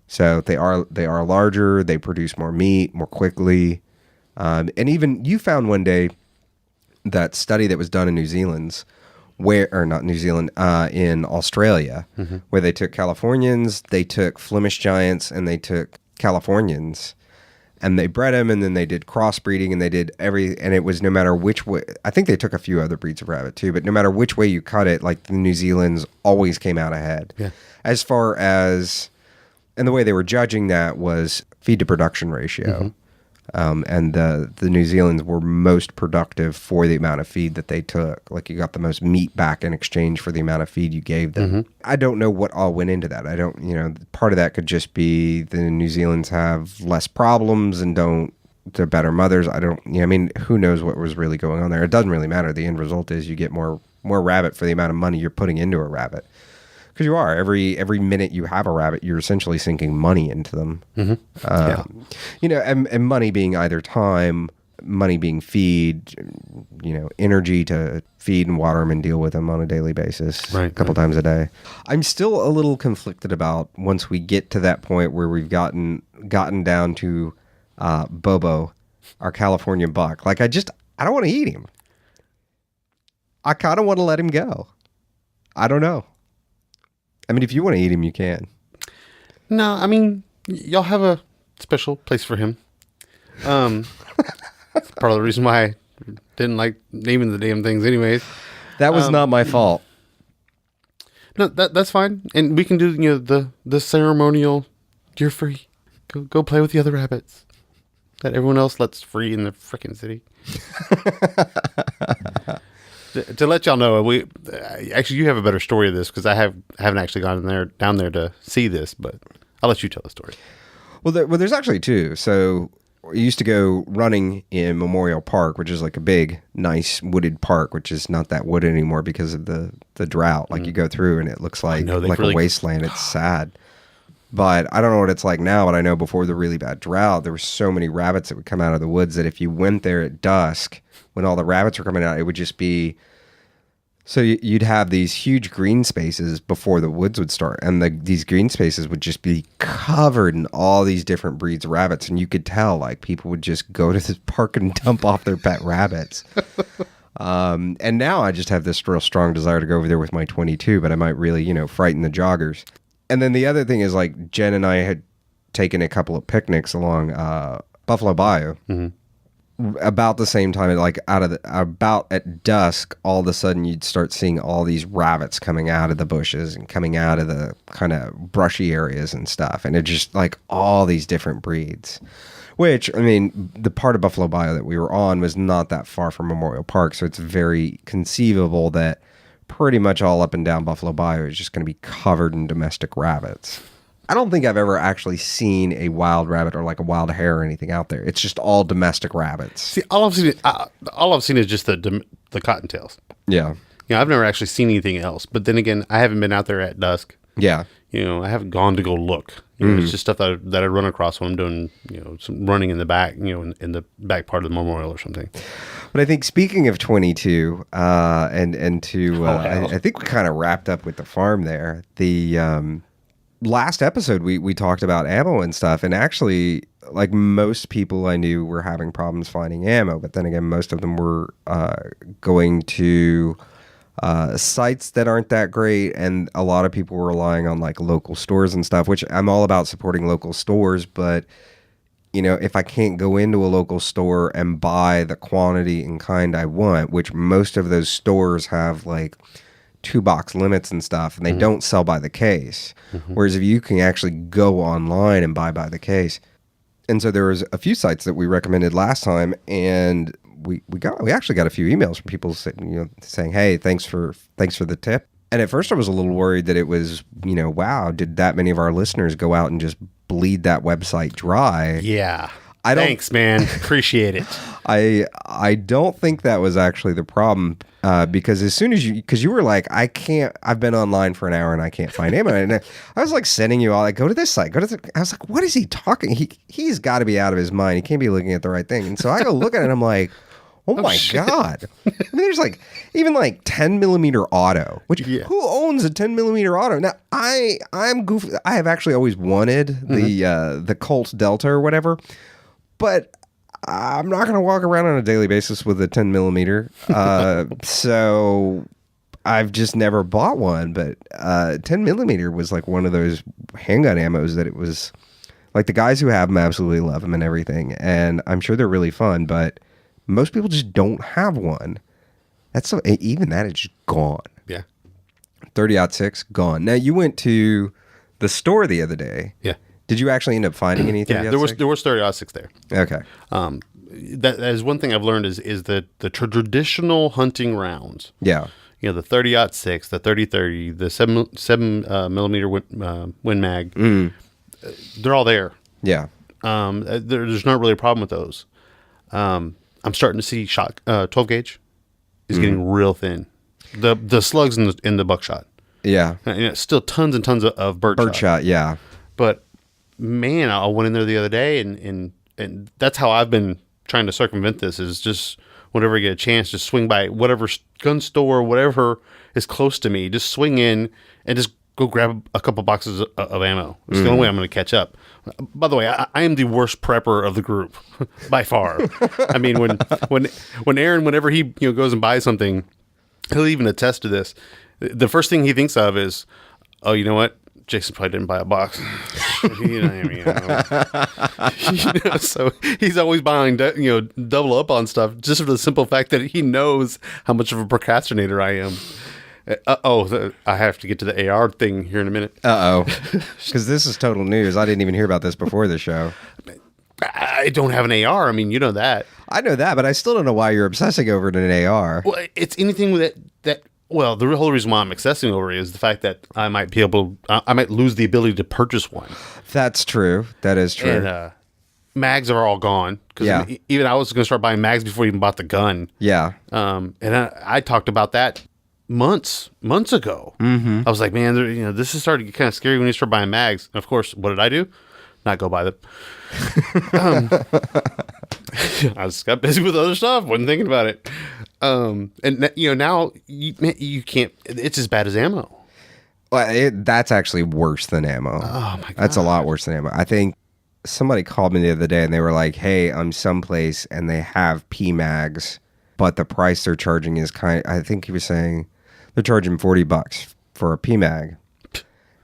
B: So they are larger. They produce more meat more quickly. And even you found one day that study that was done in New Zealand's, in Australia, where they took Californians, they took Flemish Giants, and they took Californians, and they bred them, and then they did crossbreeding, and they did and it was no matter which way. I think they took a few other breeds of rabbit too, but no matter which way you cut it, like the New Zealand's always came out ahead. Yeah. As far as, and the way they were judging that was feed to production ratio. And the New Zealand's were most productive for the amount of feed that they took. Like, you got the most meat back in exchange for the amount of feed you gave them. I don't know what all went into that. I don't, part of that could just be the New Zealand's have less problems and they're better mothers. I mean, who knows what was really going on there. It doesn't really matter. The end result is you get more rabbit for the amount of money you're putting into a rabbit. Because you are. Every minute you have a rabbit, you're essentially sinking money into them. And money being either time, money being feed, energy to feed and water them and deal with them on a daily basis, a couple times a day. I'm still a little conflicted about once we get to that point where we've gotten down to Bobo, our California buck. Like, I don't want to eat him. I kind of want to let him go. I don't know. I mean, if you want to eat him, you can.
C: No, I mean, y'all have a special place for him. That's part of the reason why I didn't like naming the damn things anyways.
B: That was not my fault.
C: No, that's fine. And we can do, the ceremonial, you're free. Go play with the other rabbits that everyone else lets free in the frickin' city. To let y'all know, actually you have a better story of this because I haven't actually gone down there to see this, but I'll let you tell the story.
B: Well, there's actually two. So we used to go running in Memorial Park, which is like a big, nice wooded park, which is not that wooded anymore because of the drought. Like, you go through and it looks like
C: really,
B: a wasteland. It's sad. But I don't know what it's like now, but I know before the really bad drought, there were so many rabbits that would come out of the woods that if you went there at dusk, when all the rabbits were coming out, it would just be... So you'd have these huge green spaces before the woods would start, and these green spaces would just be covered in all these different breeds of rabbits, and you could tell, like, people would just go to this park and dump off their pet rabbits. And now I just have this real strong desire to go over there with my 22, but I might really, frighten the joggers. And then the other thing is, like, Jen and I had taken a couple of picnics along Buffalo Bayou. Mm-hmm. About the same time, like about at dusk, all of a sudden you'd start seeing all these rabbits coming out of the bushes and coming out of the kind of brushy areas and stuff. And it just like all these different breeds, which, I mean, the part of Buffalo Bayou that we were on was not that far from Memorial Park. So it's very conceivable that pretty much all up and down Buffalo Bayou is just going to be covered in domestic rabbits. I don't think I've ever actually seen a wild rabbit or like a wild hare or anything out there. It's just all domestic rabbits.
C: See, all I've seen is just the cottontails.
B: Yeah.
C: I've never actually seen anything else. But then again, I haven't been out there at dusk.
B: Yeah.
C: I haven't gone to go look. It's just stuff that I run across when I'm doing, some running in the back, in the back part of the memorial or something.
B: But I think speaking of 22, I think we kind of wrapped up with the farm there. The last episode we talked about ammo and stuff, and actually, like, most people I knew were having problems finding ammo, but then again, most of them were going to sites that aren't that great, and a lot of people were relying on like local stores and stuff, which I'm all about supporting local stores, but if I can't go into a local store and buy the quantity and kind I want, which most of those stores have like 2-box limits and stuff, and they don't sell by the case. Whereas if you can actually go online and buy by the case. And so there was a few sites that we recommended last time, and we actually got a few emails from people saying, hey, thanks for the tip. And at first I was a little worried that it was, wow, did that many of our listeners go out and just bleed that website dry?
C: Yeah. Thanks, man. Appreciate it.
B: I don't think that was actually the problem, because as soon as you were like, I've been online for an hour and I can't find him. And I was like sending you all, like, go to this site, I was like, what is he talking? He's got to be out of his mind. He can't be looking at the right thing. And so I go look at it and I'm like, oh my God. I mean, there's like, even like 10 millimeter auto, which who owns a 10 millimeter auto? Now I'm goofy. I have actually always wanted the Colt Delta or whatever, but I'm not going to walk around on a daily basis with a 10 millimeter. So I've just never bought one, but 10 millimeter was like one of those handgun ammos that it was like, the guys who have them absolutely love them and everything. And I'm sure they're really fun, but most people just don't have one. Even that is just gone.
C: Yeah.
B: 30-06 gone. Now you went to the store the other day.
C: Yeah.
B: Did you actually end up finding any 30-06?
C: Yeah, there was 30-06 there.
B: Okay.
C: That is one thing I've learned is the traditional hunting rounds.
B: Yeah.
C: The 30-06, the 30-30, the 7 millimeter Win Mag. They're all there.
B: Yeah.
C: There's not really a problem with those. I'm starting to see 12 gauge is getting real thin. The slugs in the buckshot.
B: Yeah.
C: Still tons and tons of birdshot.
B: Yeah.
C: But man, I went in there the other day, and that's how I've been trying to circumvent this, is just whenever I get a chance, just swing by whatever gun store, whatever is close to me, just swing in and just go grab a couple boxes of ammo. It's the only way I'm going to catch up. By the way, I am the worst prepper of the group by far. I mean, when Aaron, whenever he goes and buys something, he'll even attest to this. The first thing he thinks of is, oh, you know what? Jason probably didn't buy a box. So he's always buying, double up on stuff just for the simple fact that he knows how much of a procrastinator I am. I have to get to the AR thing here in a minute.
B: Because this is total news. I didn't even hear about this before the show.
C: I don't have an AR. I mean, you know that.
B: I know that, but I still don't know why you're obsessing over an AR.
C: Well, it's anything that. Well, the whole reason why I'm obsessing over it is the fact that I might lose the ability to purchase one.
B: That's true. That is true.
C: And mags are all gone. Because even I was going to start buying mags before I even bought the gun.
B: Yeah.
C: And I talked about that months ago. I was like, man, this is starting to get kind of scary when you start buying mags. And of course, what did I do? Not go buy them. I just got busy with other stuff. Wasn't thinking about it. And now you can't. It's as bad as ammo.
B: Well, that's actually worse than ammo.
C: Oh my god,
B: that's a lot worse than ammo. I think somebody called me the other day and they were like, "Hey, I'm someplace and they have PMags, but the price they're charging is I think he was saying they're charging $40 for a PMag."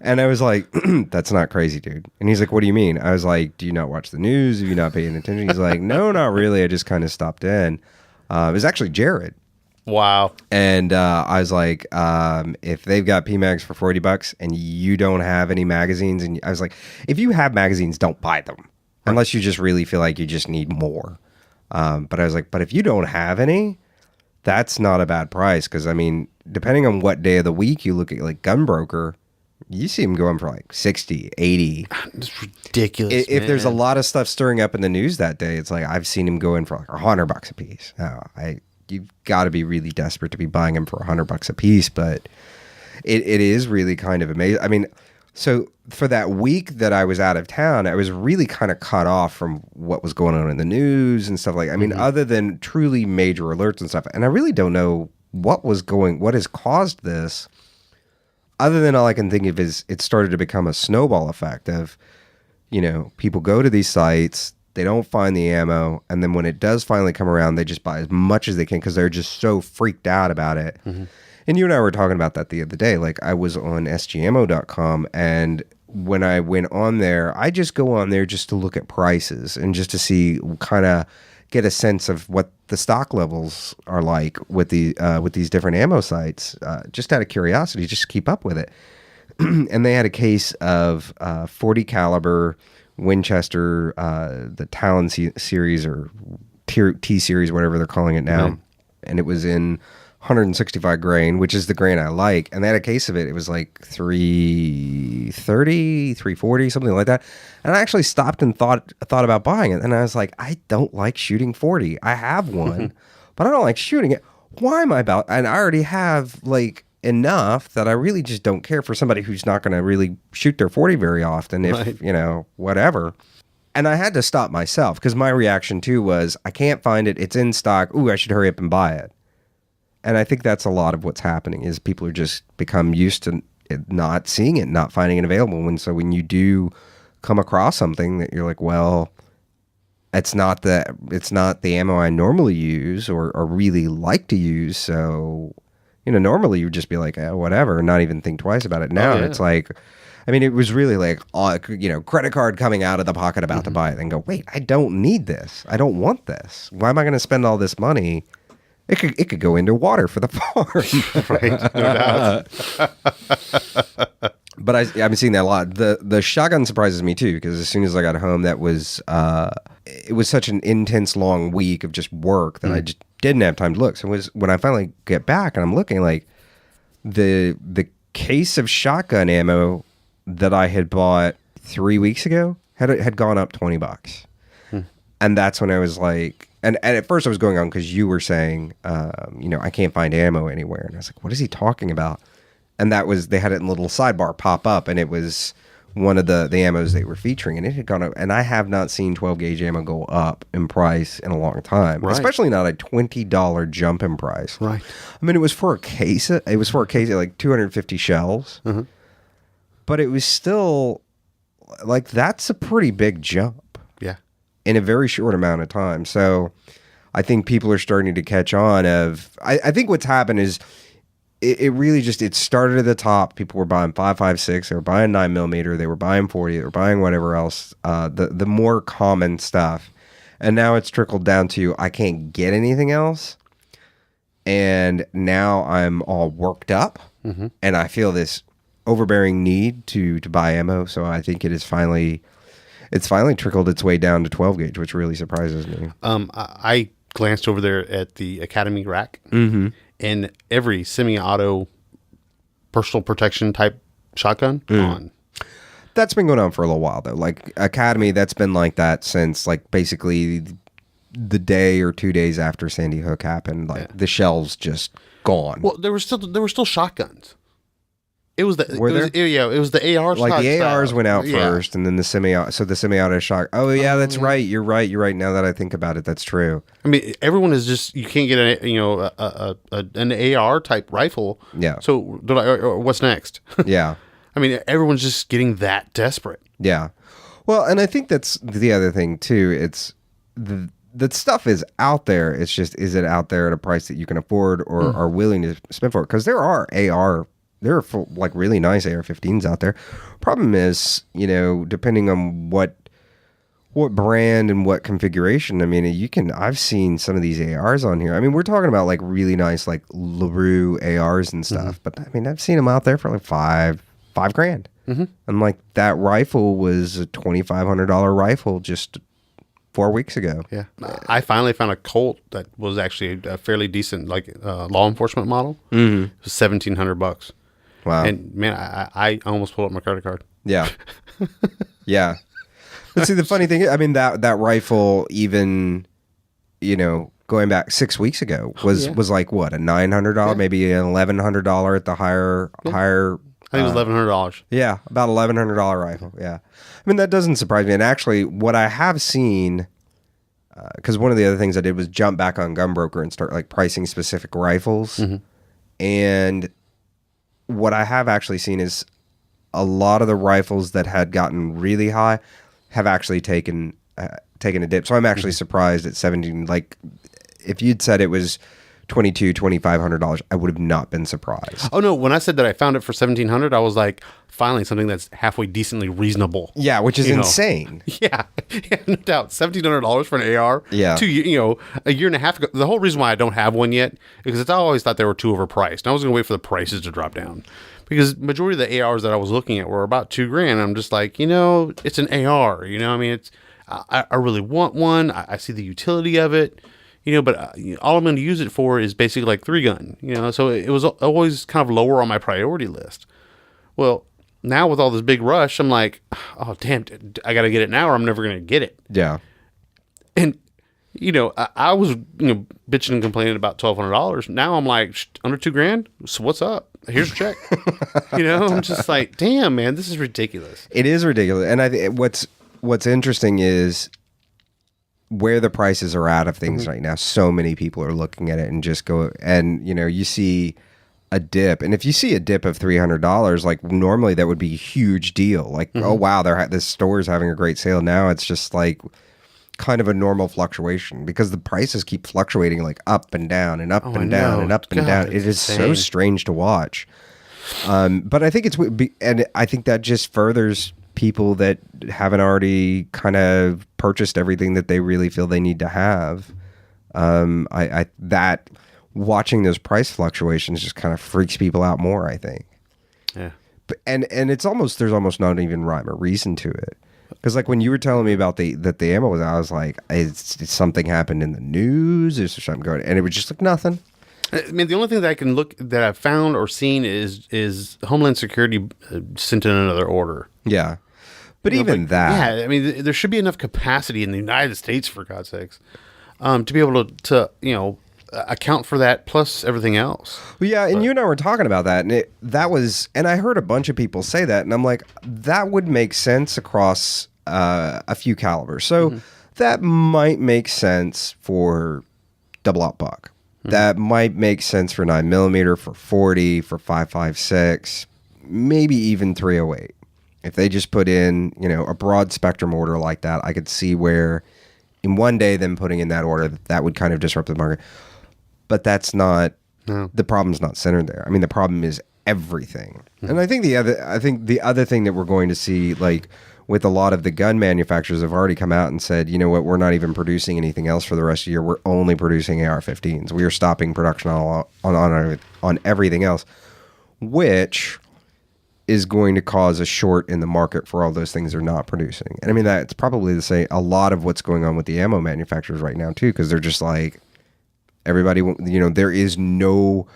B: And I was like, "That's not crazy, dude." And he's like, "What do you mean?" I was like, "Do you not watch the news? Are you not paying attention?" He's like, "No, not really. I just kind of stopped in." It was actually Jared.
C: Wow.
B: And I was like, if they've got PMags for $40 and you don't have any magazines, and I was like, if you have magazines, don't buy them unless you just really feel like you just need more. But I was like, but if you don't have any, that's not a bad price. Because, I mean, depending on what day of the week you look at, like Gunbroker, you see them going for like 60, 80.
C: It's ridiculous.
B: If there's a lot of stuff stirring up in the news that day, it's like I've seen them go in for like $100 a piece. You've got to be really desperate to be buying them for $100 a piece, but it is really kind of amazing. I mean, so for that week that I was out of town, I was really kind of cut off from what was going on in the news and stuff like that. I mean, other than truly major alerts and stuff, and I really don't know what has caused this. Other than all I can think of is it started to become a snowball effect of, people go to these sites, they don't find the ammo, and then when it does finally come around, they just buy as much as they can because they're just so freaked out about it. Mm-hmm. And you and I were talking about that the other day. Like, I was on sgammo.com, and when I went on there, I just go on there just to look at prices and just to see, kind of get a sense of what the stock levels are like with these different ammo sites, just out of curiosity, just to keep up with it. And they had a case of 40 caliber Winchester, the Talon series or T series, whatever they're calling it now. Right. And it was in 165 grain, which is the grain I like. And they had a case of it. It was like 330, 340, something like that. And I actually stopped and thought about buying it. And I was like, I don't like shooting 40. I have one, but I don't like shooting it. Why am I about? And I already have like enough that I really just don't care for somebody who's not going to really shoot their 40 very often, if, right. Whatever. And I had to stop myself because my reaction too was, I can't find it. It's in stock. Ooh, I should hurry up and buy it. And I think that's a lot of what's happening is people are just become used to it, not seeing it, not finding it available. When you do come across something that you're like, well, it's not the ammo I normally use or really like to use. So, normally you would just be like, whatever, not even think twice about it. Now it's like, I mean, it was really like, credit card coming out of the pocket about to buy it and go, wait, I don't need this. I don't want this. Why am I going to spend all this money? It could go into water for the farm.
C: Right, no
B: doubt. But I've been seeing that a lot. The shotgun surprises me too, because as soon as I got home, it was such an intense long week of just work that I just didn't have time to look. So when I finally get back and I'm looking, like the case of shotgun ammo that I had bought 3 weeks ago had gone up $20. And that's when I was like, and at first I was going on because you were saying, I can't find ammo anywhere. And I was like, what is he talking about? And they had it in a little sidebar pop up, and it was one of the ammos they were featuring, and it had gone up. And I have not seen 12 gauge ammo go up in price in a long time, right. Especially not a $20 jump in price.
C: Right.
B: I mean, it was for a case of like 250 shells, but it was still like, that's a pretty big jump.
C: Yeah.
B: In a very short amount of time. So I think people are starting to catch on I think what's happened is it really just, it started at the top. People were buying 5.56, they were buying 9mm, they were buying 40, they were buying whatever else, the more common stuff. And now it's trickled down to, I can't get anything else. And now I'm all worked up and I feel this overbearing need to buy ammo. So I think it's finally trickled its way down to 12 gauge, which really surprises me.
C: I glanced over there at the Academy rack, and every semi-auto personal protection type shotgun on.
B: That's been going on for a little while, though. Like Academy, that's been like that since like basically the day or 2 days after Sandy Hook happened. Like the shells just gone.
C: Well, there were still shotguns. It was the
B: Were there?
C: It was the AR.
B: Like the ARs went out
C: Yeah.
B: first, and then the semi-auto shot. Oh yeah, that's right. You're right. Now that I think about it, that's true.
C: I mean, everyone is just, you can't get an AR type rifle.
B: Yeah.
C: So they're like, or what's next?
B: Yeah.
C: I mean, everyone's just getting that desperate.
B: Yeah. Well, and I think that's the other thing too. It's the stuff is out there. It's just, is it out there at a price that you can afford or are willing to spend for it? Because there are like really nice AR-15s out there. Problem is, depending on what brand and what configuration. I mean, I've seen some of these ARs on here. I mean, we're talking about like really nice like LaRue ARs and stuff. But I mean, I've seen them out there for like $5,000. And like that rifle was a $2,500 rifle just 4 weeks ago.
C: Yeah. I finally found a Colt that was actually a fairly decent like law enforcement model. It was $1,700.
B: Wow.
C: And man, I almost pulled up my credit card.
B: Yeah. Yeah. But see, the funny thing, I mean, that rifle, even, going back 6 weeks ago, was like what, a $900, maybe an $1,100 at the higher.
C: I think it was $1,100.
B: Yeah, about $1,100 rifle. Yeah, I mean that doesn't surprise me. And actually, what I have seen, because one of the other things I did was jump back on Gunbroker and start like pricing specific rifles, and what I have actually seen is a lot of the rifles that had gotten really high have actually taken a dip. So I'm actually surprised at 17. Like, if you'd said it was $2,500, I would have not been surprised.
C: Oh no! When I said that I found it for $1,700, I was like, finally something that's halfway decently reasonable.
B: Yeah, which is insane.
C: Yeah, no doubt. $1,700 for an AR.
B: Yeah.
C: A year and a half ago. The whole reason why I don't have one yet is because I always thought they were too overpriced. And I was going to wait for the prices to drop down, because majority of the ARs that I was looking at were about $2,000. I'm just like, it's an AR. I mean, I really want one. I see the utility of it. But all I'm going to use it for is basically like 3-gun, so it was always kind of lower on my priority list. Well, now with all this big rush, I'm like, oh, damn, I got to get it now or I'm never going to get it.
B: Yeah.
C: And, I was, bitching and complaining about $1,200. Now I'm like, under $2,000. So what's up? Here's a check. I'm just like, damn, man, this is ridiculous.
B: It is ridiculous. And what's interesting is where the prices are at of things right now. So many people are looking at it and just go, and you see a dip, and if you see a dip of $300, like normally that would be a huge deal. Like, oh wow, this store is having a great sale. Now it's just like kind of a normal fluctuation because the prices keep fluctuating like up and down and up and down and up and down. It is insane. So strange to watch. But I think and I think that just furthers people that haven't already kind of purchased everything that they really feel they need to have. That watching those price fluctuations just kind of freaks people out more, I think.
C: Yeah.
B: But, and there's almost not even rhyme or reason to it. Because like when you were telling me about that the ammo was out, I was like, is something happened in the news? Is there something going on? And it was just like nothing.
C: I mean, the only thing that I've found or seen is Homeland Security sent in another order.
B: Yeah. But even that.
C: Yeah, I mean, there should be enough capacity in the United States, for God's sakes, to be able to account for that plus everything else.
B: Well, yeah, and you and I were talking about that, and and I heard a bunch of people say that, and I'm like, that would make sense across a few calibers. So that might make sense for double-aught buck. That might make sense for 9mm, for 40, for 5.56, maybe even 308. If they just put in, a broad spectrum order like that, I could see where in one day them putting in that order, that would kind of disrupt the market. But that's not, the problem's not centered there. I mean, the problem is everything. And I think the other thing that we're going to see, like with a lot of the gun manufacturers have already come out and said, you know what, we're not even producing anything else for the rest of the year. We're only producing AR-15s. We are stopping production on everything else, which is going to cause a short in the market for all those things they're not producing. And I mean, that's probably a lot of what's going on with the ammo manufacturers right now too, because they're just like, everybody, there is no,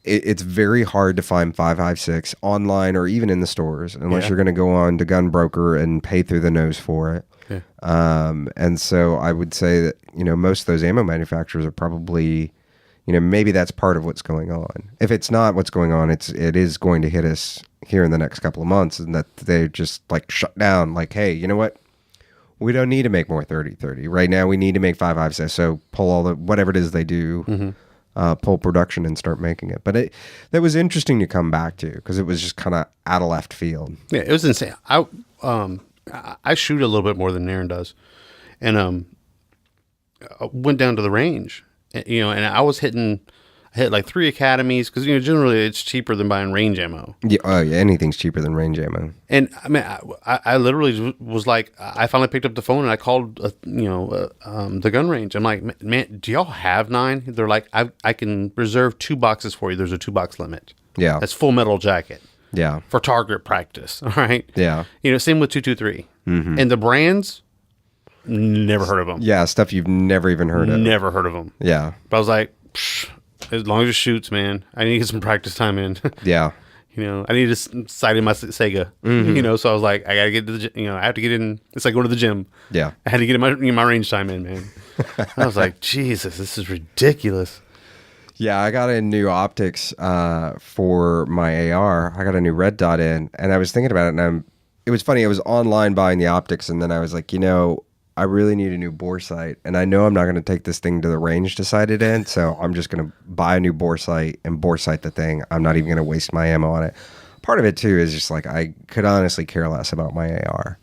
B: it's very hard to find 5.56 online or even in the stores unless you're going to go on to Gun Broker and pay through the nose for it. Yeah. And so I would say that, most of those ammo manufacturers are probably, maybe that's part of what's going on. If it's not what's going on, it is going to hit us here in the next couple of months, and that they just like shut down, like, hey, you know what? We don't need to make more 30-30. Right now we need to make 5.56. So pull all the, whatever it is they do, pull production and start making it. But that was interesting to come back to because it was just kind of out of left field.
C: Yeah, it was insane. I shoot a little bit more than Aaron does. And I went down to the range, and I hit like 3 academies because generally it's cheaper than buying range ammo.
B: Yeah, anything's cheaper than range ammo.
C: And I mean, I literally was like, I finally picked up the phone and I called, the gun range. I'm like, man, do y'all have 9? They're like, I can reserve 2 boxes for you. There's a 2-box limit.
B: Yeah,
C: that's full metal jacket.
B: Yeah,
C: for target practice. All right.
B: Yeah.
C: Same with 223. And the brands. Never heard of them.
B: Yeah, stuff you've never even heard of.
C: Never heard of them.
B: Yeah.
C: But I was like, as long as it shoots, man, I need to get some practice time in.
B: Yeah.
C: I need to sight in my Sega. So I was like, I got to get to the I have to get in. It's like going to the gym.
B: Yeah.
C: I had to get in my range time in, man. I was like, Jesus, this is ridiculous.
B: Yeah, I got a new optics for my AR. I got a new red dot in, and I was thinking about it, and it was funny. I was online buying the optics, and then I was like, I really need a new bore sight, and I know I'm not going to take this thing to the range to sight it in, so I'm just going to buy a new bore sight and bore sight the thing. I'm not even going to waste my ammo on it. Part of it, too, is just like I could honestly care less about my AR.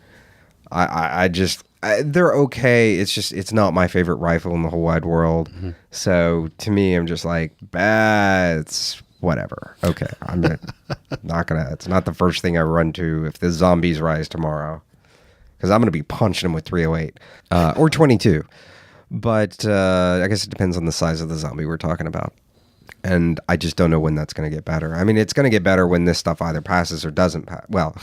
B: They're okay. It's just, it's not my favorite rifle in the whole wide world. Mm-hmm. So to me, I'm just like, it's whatever. Okay. I'm not going to, it's not the first thing I run to if the zombies rise tomorrow. Because I'm going to be punching them with 308 or 22. But I guess it depends on the size of the zombie we're talking about. And I just don't know when that's going to get better. I mean, it's going to get better when this stuff either passes or doesn't pass. Well,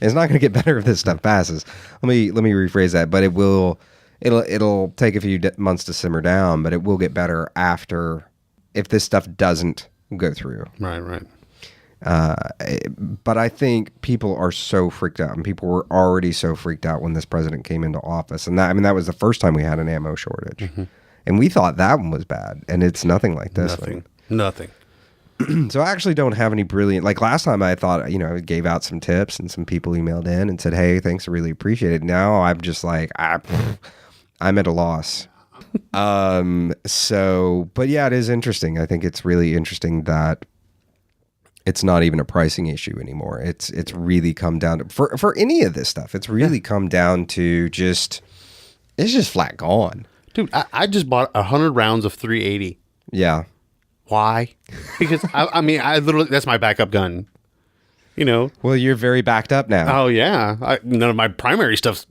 B: it's not going to get better if this stuff passes. Let me rephrase that. But it'll take a few months to simmer down, but it will get better after if this stuff doesn't go through.
C: Right.
B: But I think people are so freaked out, and people were already so freaked out when this president came into office. And that was the first time we had an ammo shortage. Mm-hmm. And we thought that one was bad, and it's nothing like this.
C: Nothing.
B: So I actually don't have any brilliant, like last time I thought, I gave out some tips and some people emailed in and said, hey, thanks, I really appreciate it. Now I'm just like, I'm at a loss. But yeah, it is interesting. I think it's really interesting that it's not even a pricing issue anymore. It's really come down to, for any of this stuff, it's really come down to it's just flat gone.
C: Dude, I just bought 100 rounds of 380.
B: Yeah.
C: Why? Because I literally, that's my backup gun.
B: Well, you're very backed up now.
C: Oh yeah, none of my primary stuff's.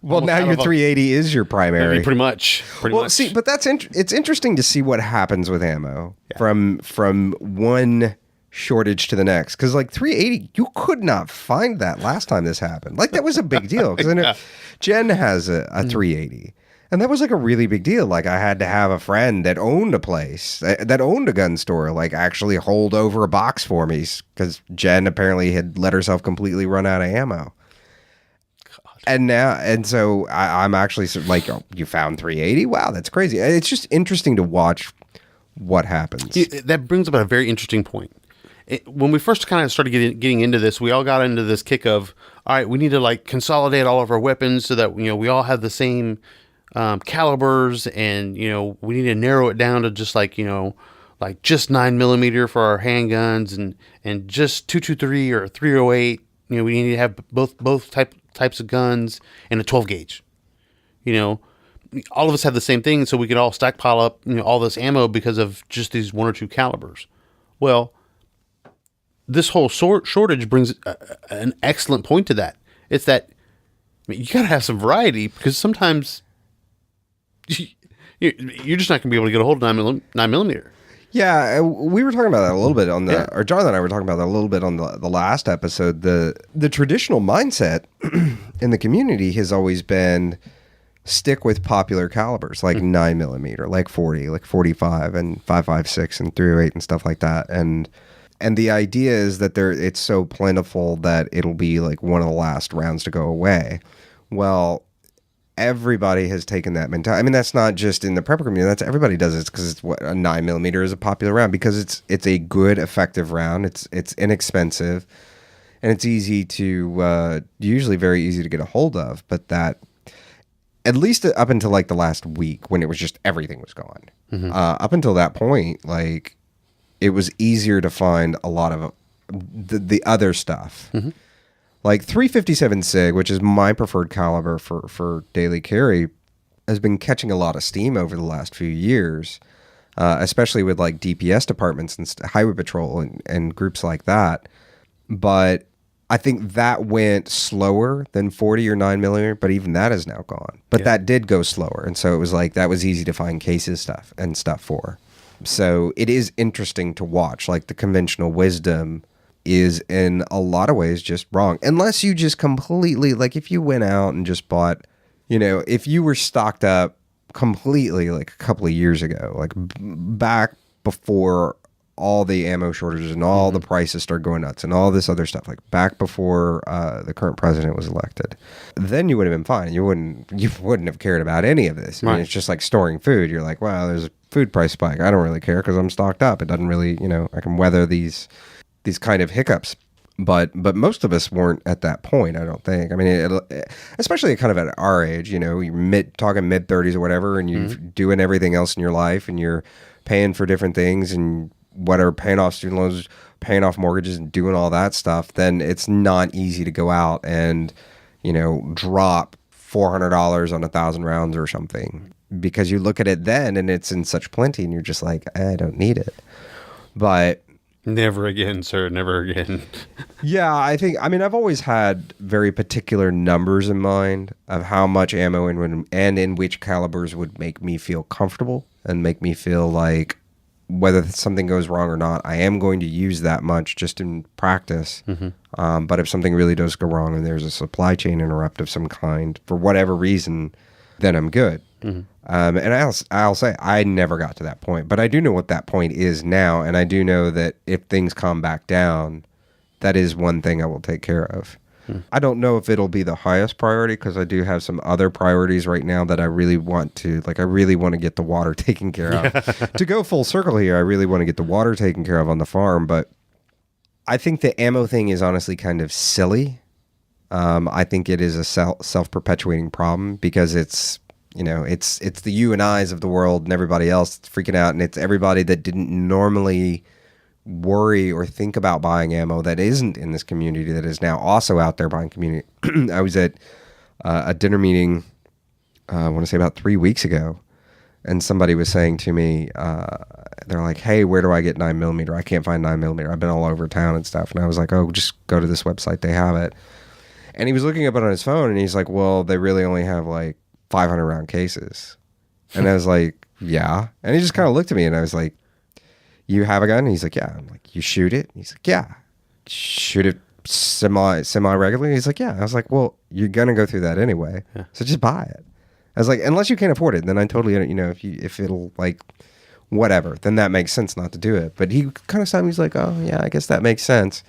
B: Well, now your 380 is your primary.
C: Pretty much.
B: See, but it's interesting to see what happens with ammo from one shortage to the next. Because like 380, you could not find that last time this happened. Like that was a big deal. Because Jen has a 380. And that was like a really big deal. Like I had to have a friend that owned a place, that owned a gun store, like actually hold over a box for me because Jen apparently had let herself completely run out of ammo. God. And so I'm actually like, oh, you found 380? Wow, that's crazy. It's just interesting to watch what happens.
C: That brings up a very interesting point. When we first kind of started getting into this, we all got into this kick of, all right, we need to like consolidate all of our weapons so that we all have the same calibers, and we need to narrow it down to just like just 9mm for our handguns and just 223 or 308. We need to have both types of guns and a 12 gauge. All of us have the same thing, so we could all stockpile up all this ammo because of just these 1 or 2 calibers. Well, this whole shortage brings an excellent point to that. It's that you got to have some variety, because sometimes you're just not going to be able to get a hold of 9mm.
B: Yeah, we were talking about that a little bit or Jonathan and I were talking about that a little bit on the last episode. The traditional mindset in the community has always been stick with popular calibers like 9mm, like 40, like 45, and 5.56 and 308 and stuff like that. And the idea is that it's so plentiful that it'll be like one of the last rounds to go away. Well, everybody has taken that mentality. I mean, that's not just in the prepper community. That's everybody does it because it's what a 9mm is a popular round because it's a good, effective round. It's inexpensive, and it's easy to usually very easy to get a hold of. But that, at least up until like the last week when it was just everything was gone. Up until that point, like it was easier to find a lot of the other stuff. Like 357 SIG, which is my preferred caliber for daily carry, has been catching a lot of steam over the last few years, especially with like DPS departments and highway patrol and groups like that. But I think that went slower than 40 or 9mm, but even that is now gone. But that did go slower, and so it was like that was easy to find cases stuff for. So it is interesting to watch. Like the conventional wisdom is in a lot of ways just wrong. Unless you just completely, like if you went out and just bought, if you were stocked up completely like a couple of years ago, like back before all the ammo shortages and all the prices started going nuts and all this other stuff, like back before the current president was elected, then you would have been fine. You wouldn't have cared about any of this. I mean, it's just like storing food. You're like, wow, there's a food price spike. I don't really care because I'm stocked up. It doesn't really, I can weather these kind of hiccups. But most of us weren't at that point, I don't think. I mean, especially kind of at our age, you're talking mid-30s or whatever, and you're doing everything else in your life, and you're paying for different things, and whatever, paying off student loans, paying off mortgages, and doing all that stuff, then it's not easy to go out and, drop $400 on 1,000 rounds or something. Because you look at it then, and it's in such plenty, and you're just like, I don't need it. But...
C: Never again, sir. Never again.
B: Yeah, I've always had very particular numbers in mind of how much ammo and in which calibers would make me feel comfortable and make me feel like whether something goes wrong or not, I am going to use that much just in practice. But if something really does go wrong and there's a supply chain interrupt of some kind for whatever reason, then I'm good. And I'll say I never got to that point, but I do know what that point is now, and I do know that if things calm back down, that is one thing I will take care of. I don't know if it'll be the highest priority because I do have some other priorities right now that I really want to, like I really want to get the water taken care of. To go full circle here, I really want to get the water taken care of on the farm, but I think the ammo thing is honestly kind of silly. I think it is a self-perpetuating problem because it's the you and I's of the world and everybody else that's freaking out, and it's everybody that didn't normally worry or think about buying ammo that isn't in this community that is now also out there buying community. I was at a dinner meeting, I want to say about 3 weeks ago, and somebody was saying to me, they're like, hey, where do I get 9mm? I can't find 9mm. I've been all over town and stuff. And I was like, oh, just go to this website. They have it. And he was looking up it on his phone, and he's like, well, they really only have like 500 round cases. And I was like, yeah. And he just kind of looked at me, and I was like, you have a gun? And he's like, yeah. I'm like, you shoot it? And he's like, yeah. Shoot it semi regularly? He's like, yeah. I was like, well, you're gonna go through that anyway, so just buy it. I was like, unless you can't afford it, then I totally, if it'll like whatever, then that makes sense not to do it. But he kind of stopped me. He's like, oh yeah, I guess that makes sense.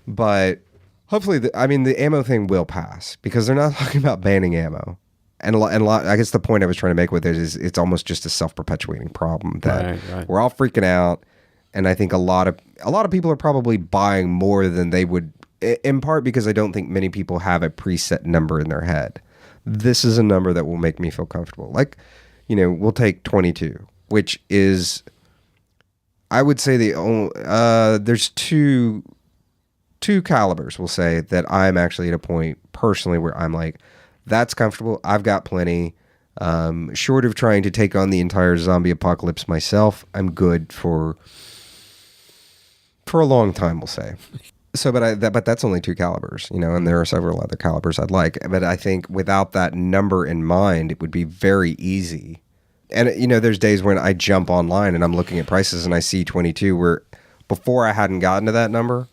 B: But hopefully, the ammo thing will pass because they're not talking about banning ammo. And a lot, I guess the point I was trying to make with it is it's almost just a self-perpetuating problem that we're all freaking out. And I think a lot of people are probably buying more than they would, in part because I don't think many people have a preset number in their head. This is a number that will make me feel comfortable. Like, we'll take 22, which is, I would say there's two calibers, we'll say, that I'm actually at a point personally where I'm like, that's comfortable. I've got plenty. Short of trying to take on the entire zombie apocalypse myself, I'm good for a long time, we'll say. So, but that's only 2 calibers, and there are several other calibers I'd like. But I think without that number in mind, it would be very easy. And, there's days when I jump online and I'm looking at prices and I see 22 where before I hadn't gotten to that number,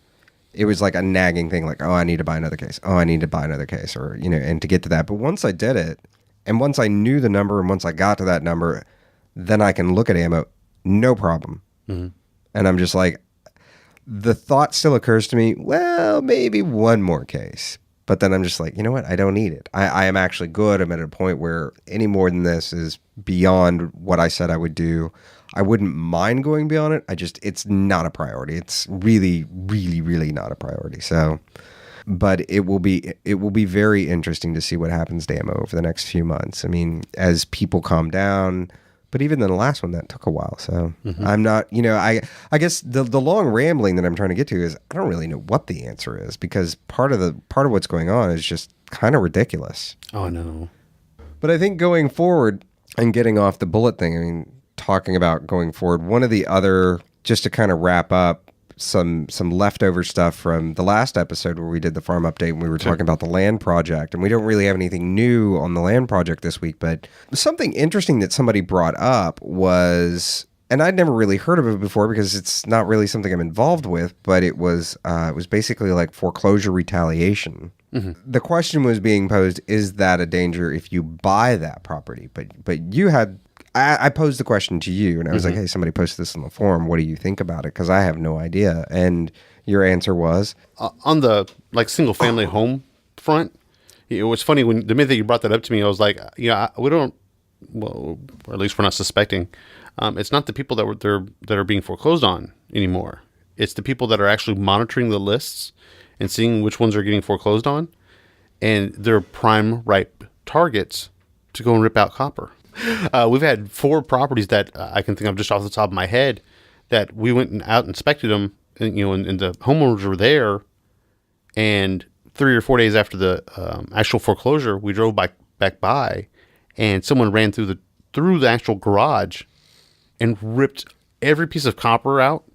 B: it was like a nagging thing, like, oh, I need to buy another case. Oh, I need to buy another case, or, and to get to that. But once I did it, And once I knew the number and once I got to that number, then I can look at ammo, no problem. Mm-hmm. And I'm just like, the thought still occurs to me, well, maybe one more case. But then I'm just like, you know what? I don't need it. I am actually good. I'm at a point where any more than this is beyond what I said I would do. I wouldn't mind going beyond it. It's not a priority. It's really, really, really not a priority. So, but it will be very interesting to see what happens to ammo over the next few months. I mean, as people calm down. But even in the last one, that took a while. So I'm not, I guess the long rambling that I'm trying to get to is I don't really know what the answer is, because part of what's going on is just kind of ridiculous.
C: Oh, no.
B: But I think going forward and getting off the bullet thing, I mean, talking about going forward, one of the other, just to kind of wrap up some leftover stuff from the last episode where we did the farm update and we were talking about the land project, and we don't really have anything new on the land project this week, but something interesting that somebody brought up was, and I'd never really heard of it before because it's not really something I'm involved with, but it was basically like foreclosure retaliation. Mm-hmm. The question was being posed, is that a danger if you buy that property? But you had, I posed the question to you, and I was like, hey, somebody posted this on the forum. What do you think about it? Because I have no idea. And your answer was?
C: On the single family home front, it was funny when the minute that you brought that up to me, I was like, we don't, well, or at least we're not suspecting. It's not the people that are being foreclosed on anymore. It's the people that are actually monitoring the lists and seeing which ones are getting foreclosed on. And they're prime ripe targets to go and rip out copper. We've had 4 properties that I can think of just off the top of my head that we went and out and inspected them, and the homeowners were there. And 3 or 4 days after the actual foreclosure, we drove back by, and someone ran through the actual garage and ripped every piece of copper out.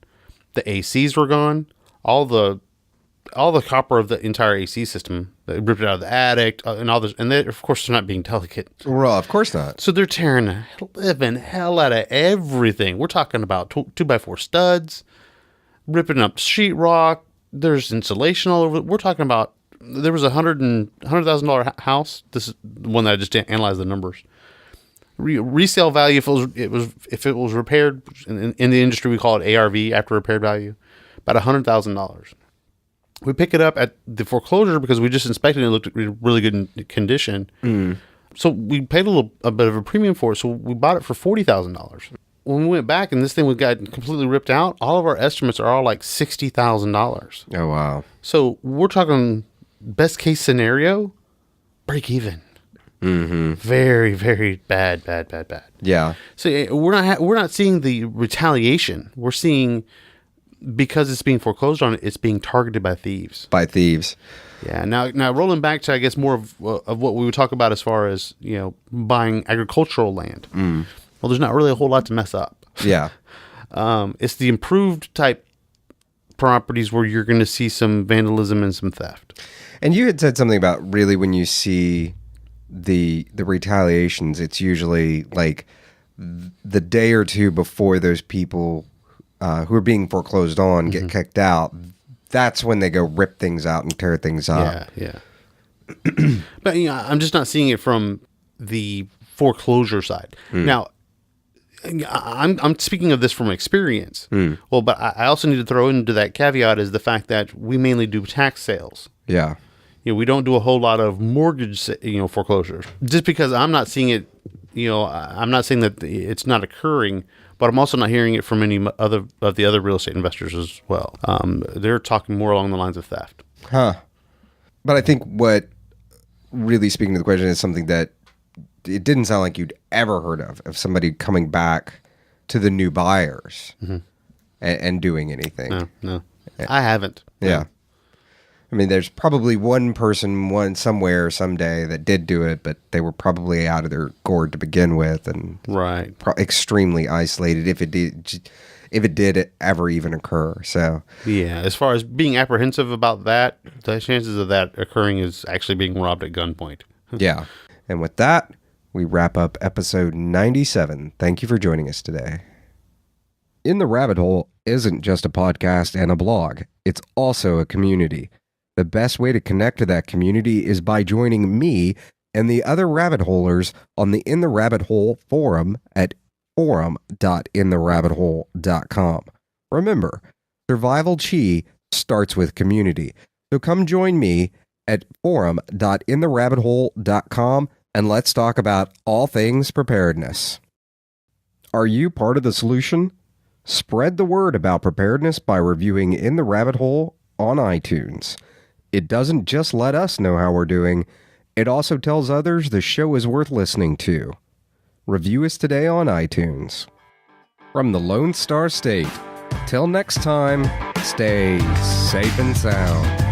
C: The ACs were gone, all the copper of the entire AC system. They ripped it out of the attic and all this. And they, of course, they're not being delicate.
B: Well, of course not.
C: So they're tearing the living hell out of everything. We're talking about 2x4 studs, ripping up sheetrock. There's insulation all over. We're talking about, there was $100,000 house. This is the one that I just analyzed the numbers. Resale value, if it was repaired, in the industry we call it ARV, after repaired value, about $100,000. We pick it up at the foreclosure because we just inspected it and looked at really good condition. Mm. So we paid a bit of a premium for it. So we bought it for $40,000. When we went back and this thing got completely ripped out, all of our estimates are all like $60,000.
B: Oh, wow.
C: So we're talking best case scenario, break even. Mm-hmm. Very, very bad.
B: Yeah.
C: So we're not seeing the retaliation. We're seeing, because it's being foreclosed on, it's being targeted by thieves. Yeah. Now rolling back to, I guess, more of what we would talk about as far as, buying agricultural land. Mm. Well, there's not really a whole lot to mess up.
B: Yeah.
C: It's the improved type properties where you're going to see some vandalism and some theft.
B: And you had said something about, really, when you see the retaliations, it's usually like the day or two before those people who are being foreclosed on get kicked out. That's when they go rip things out and tear things up.
C: Yeah. But I'm just not seeing it from the foreclosure side. Now, I'm speaking of this from experience. Well, but I also need to throw into that caveat is the fact that we mainly do tax sales.
B: Yeah.
C: We don't do a whole lot of mortgage, foreclosures. Just because I'm not seeing it, I'm not saying that it's not occurring, but I'm also not hearing it from any other of the other real estate investors as well. They're talking more along the lines of theft.
B: Huh. But I think what really, speaking to the question, is something that it didn't sound like you'd ever heard of somebody coming back to the new buyers and doing anything.
C: No. I haven't.
B: Yeah. I mean, there's probably one person somewhere someday that did do it, but they were probably out of their gourd to begin with, and
C: right,
B: extremely isolated if it did ever even occur. So
C: yeah, as far as being apprehensive about that, the chances of that occurring is actually being robbed at gunpoint.
B: Yeah, and with that, we wrap up episode 97. Thank you for joining us today. In the Rabbit Hole isn't just a podcast and a blog; it's also a community. The best way to connect to that community is by joining me and the other rabbit holers on the In the Rabbit Hole forum at forum.intherabbithole.com. Remember, survival chi starts with community. So come join me at forum.intherabbithole.com and let's talk about all things preparedness. Are you part of the solution? Spread the word about preparedness by reviewing In the Rabbit Hole on iTunes. It doesn't just let us know how we're doing, it also tells others the show is worth listening to. Review us today on iTunes. From the Lone Star State, till next time, stay safe and sound.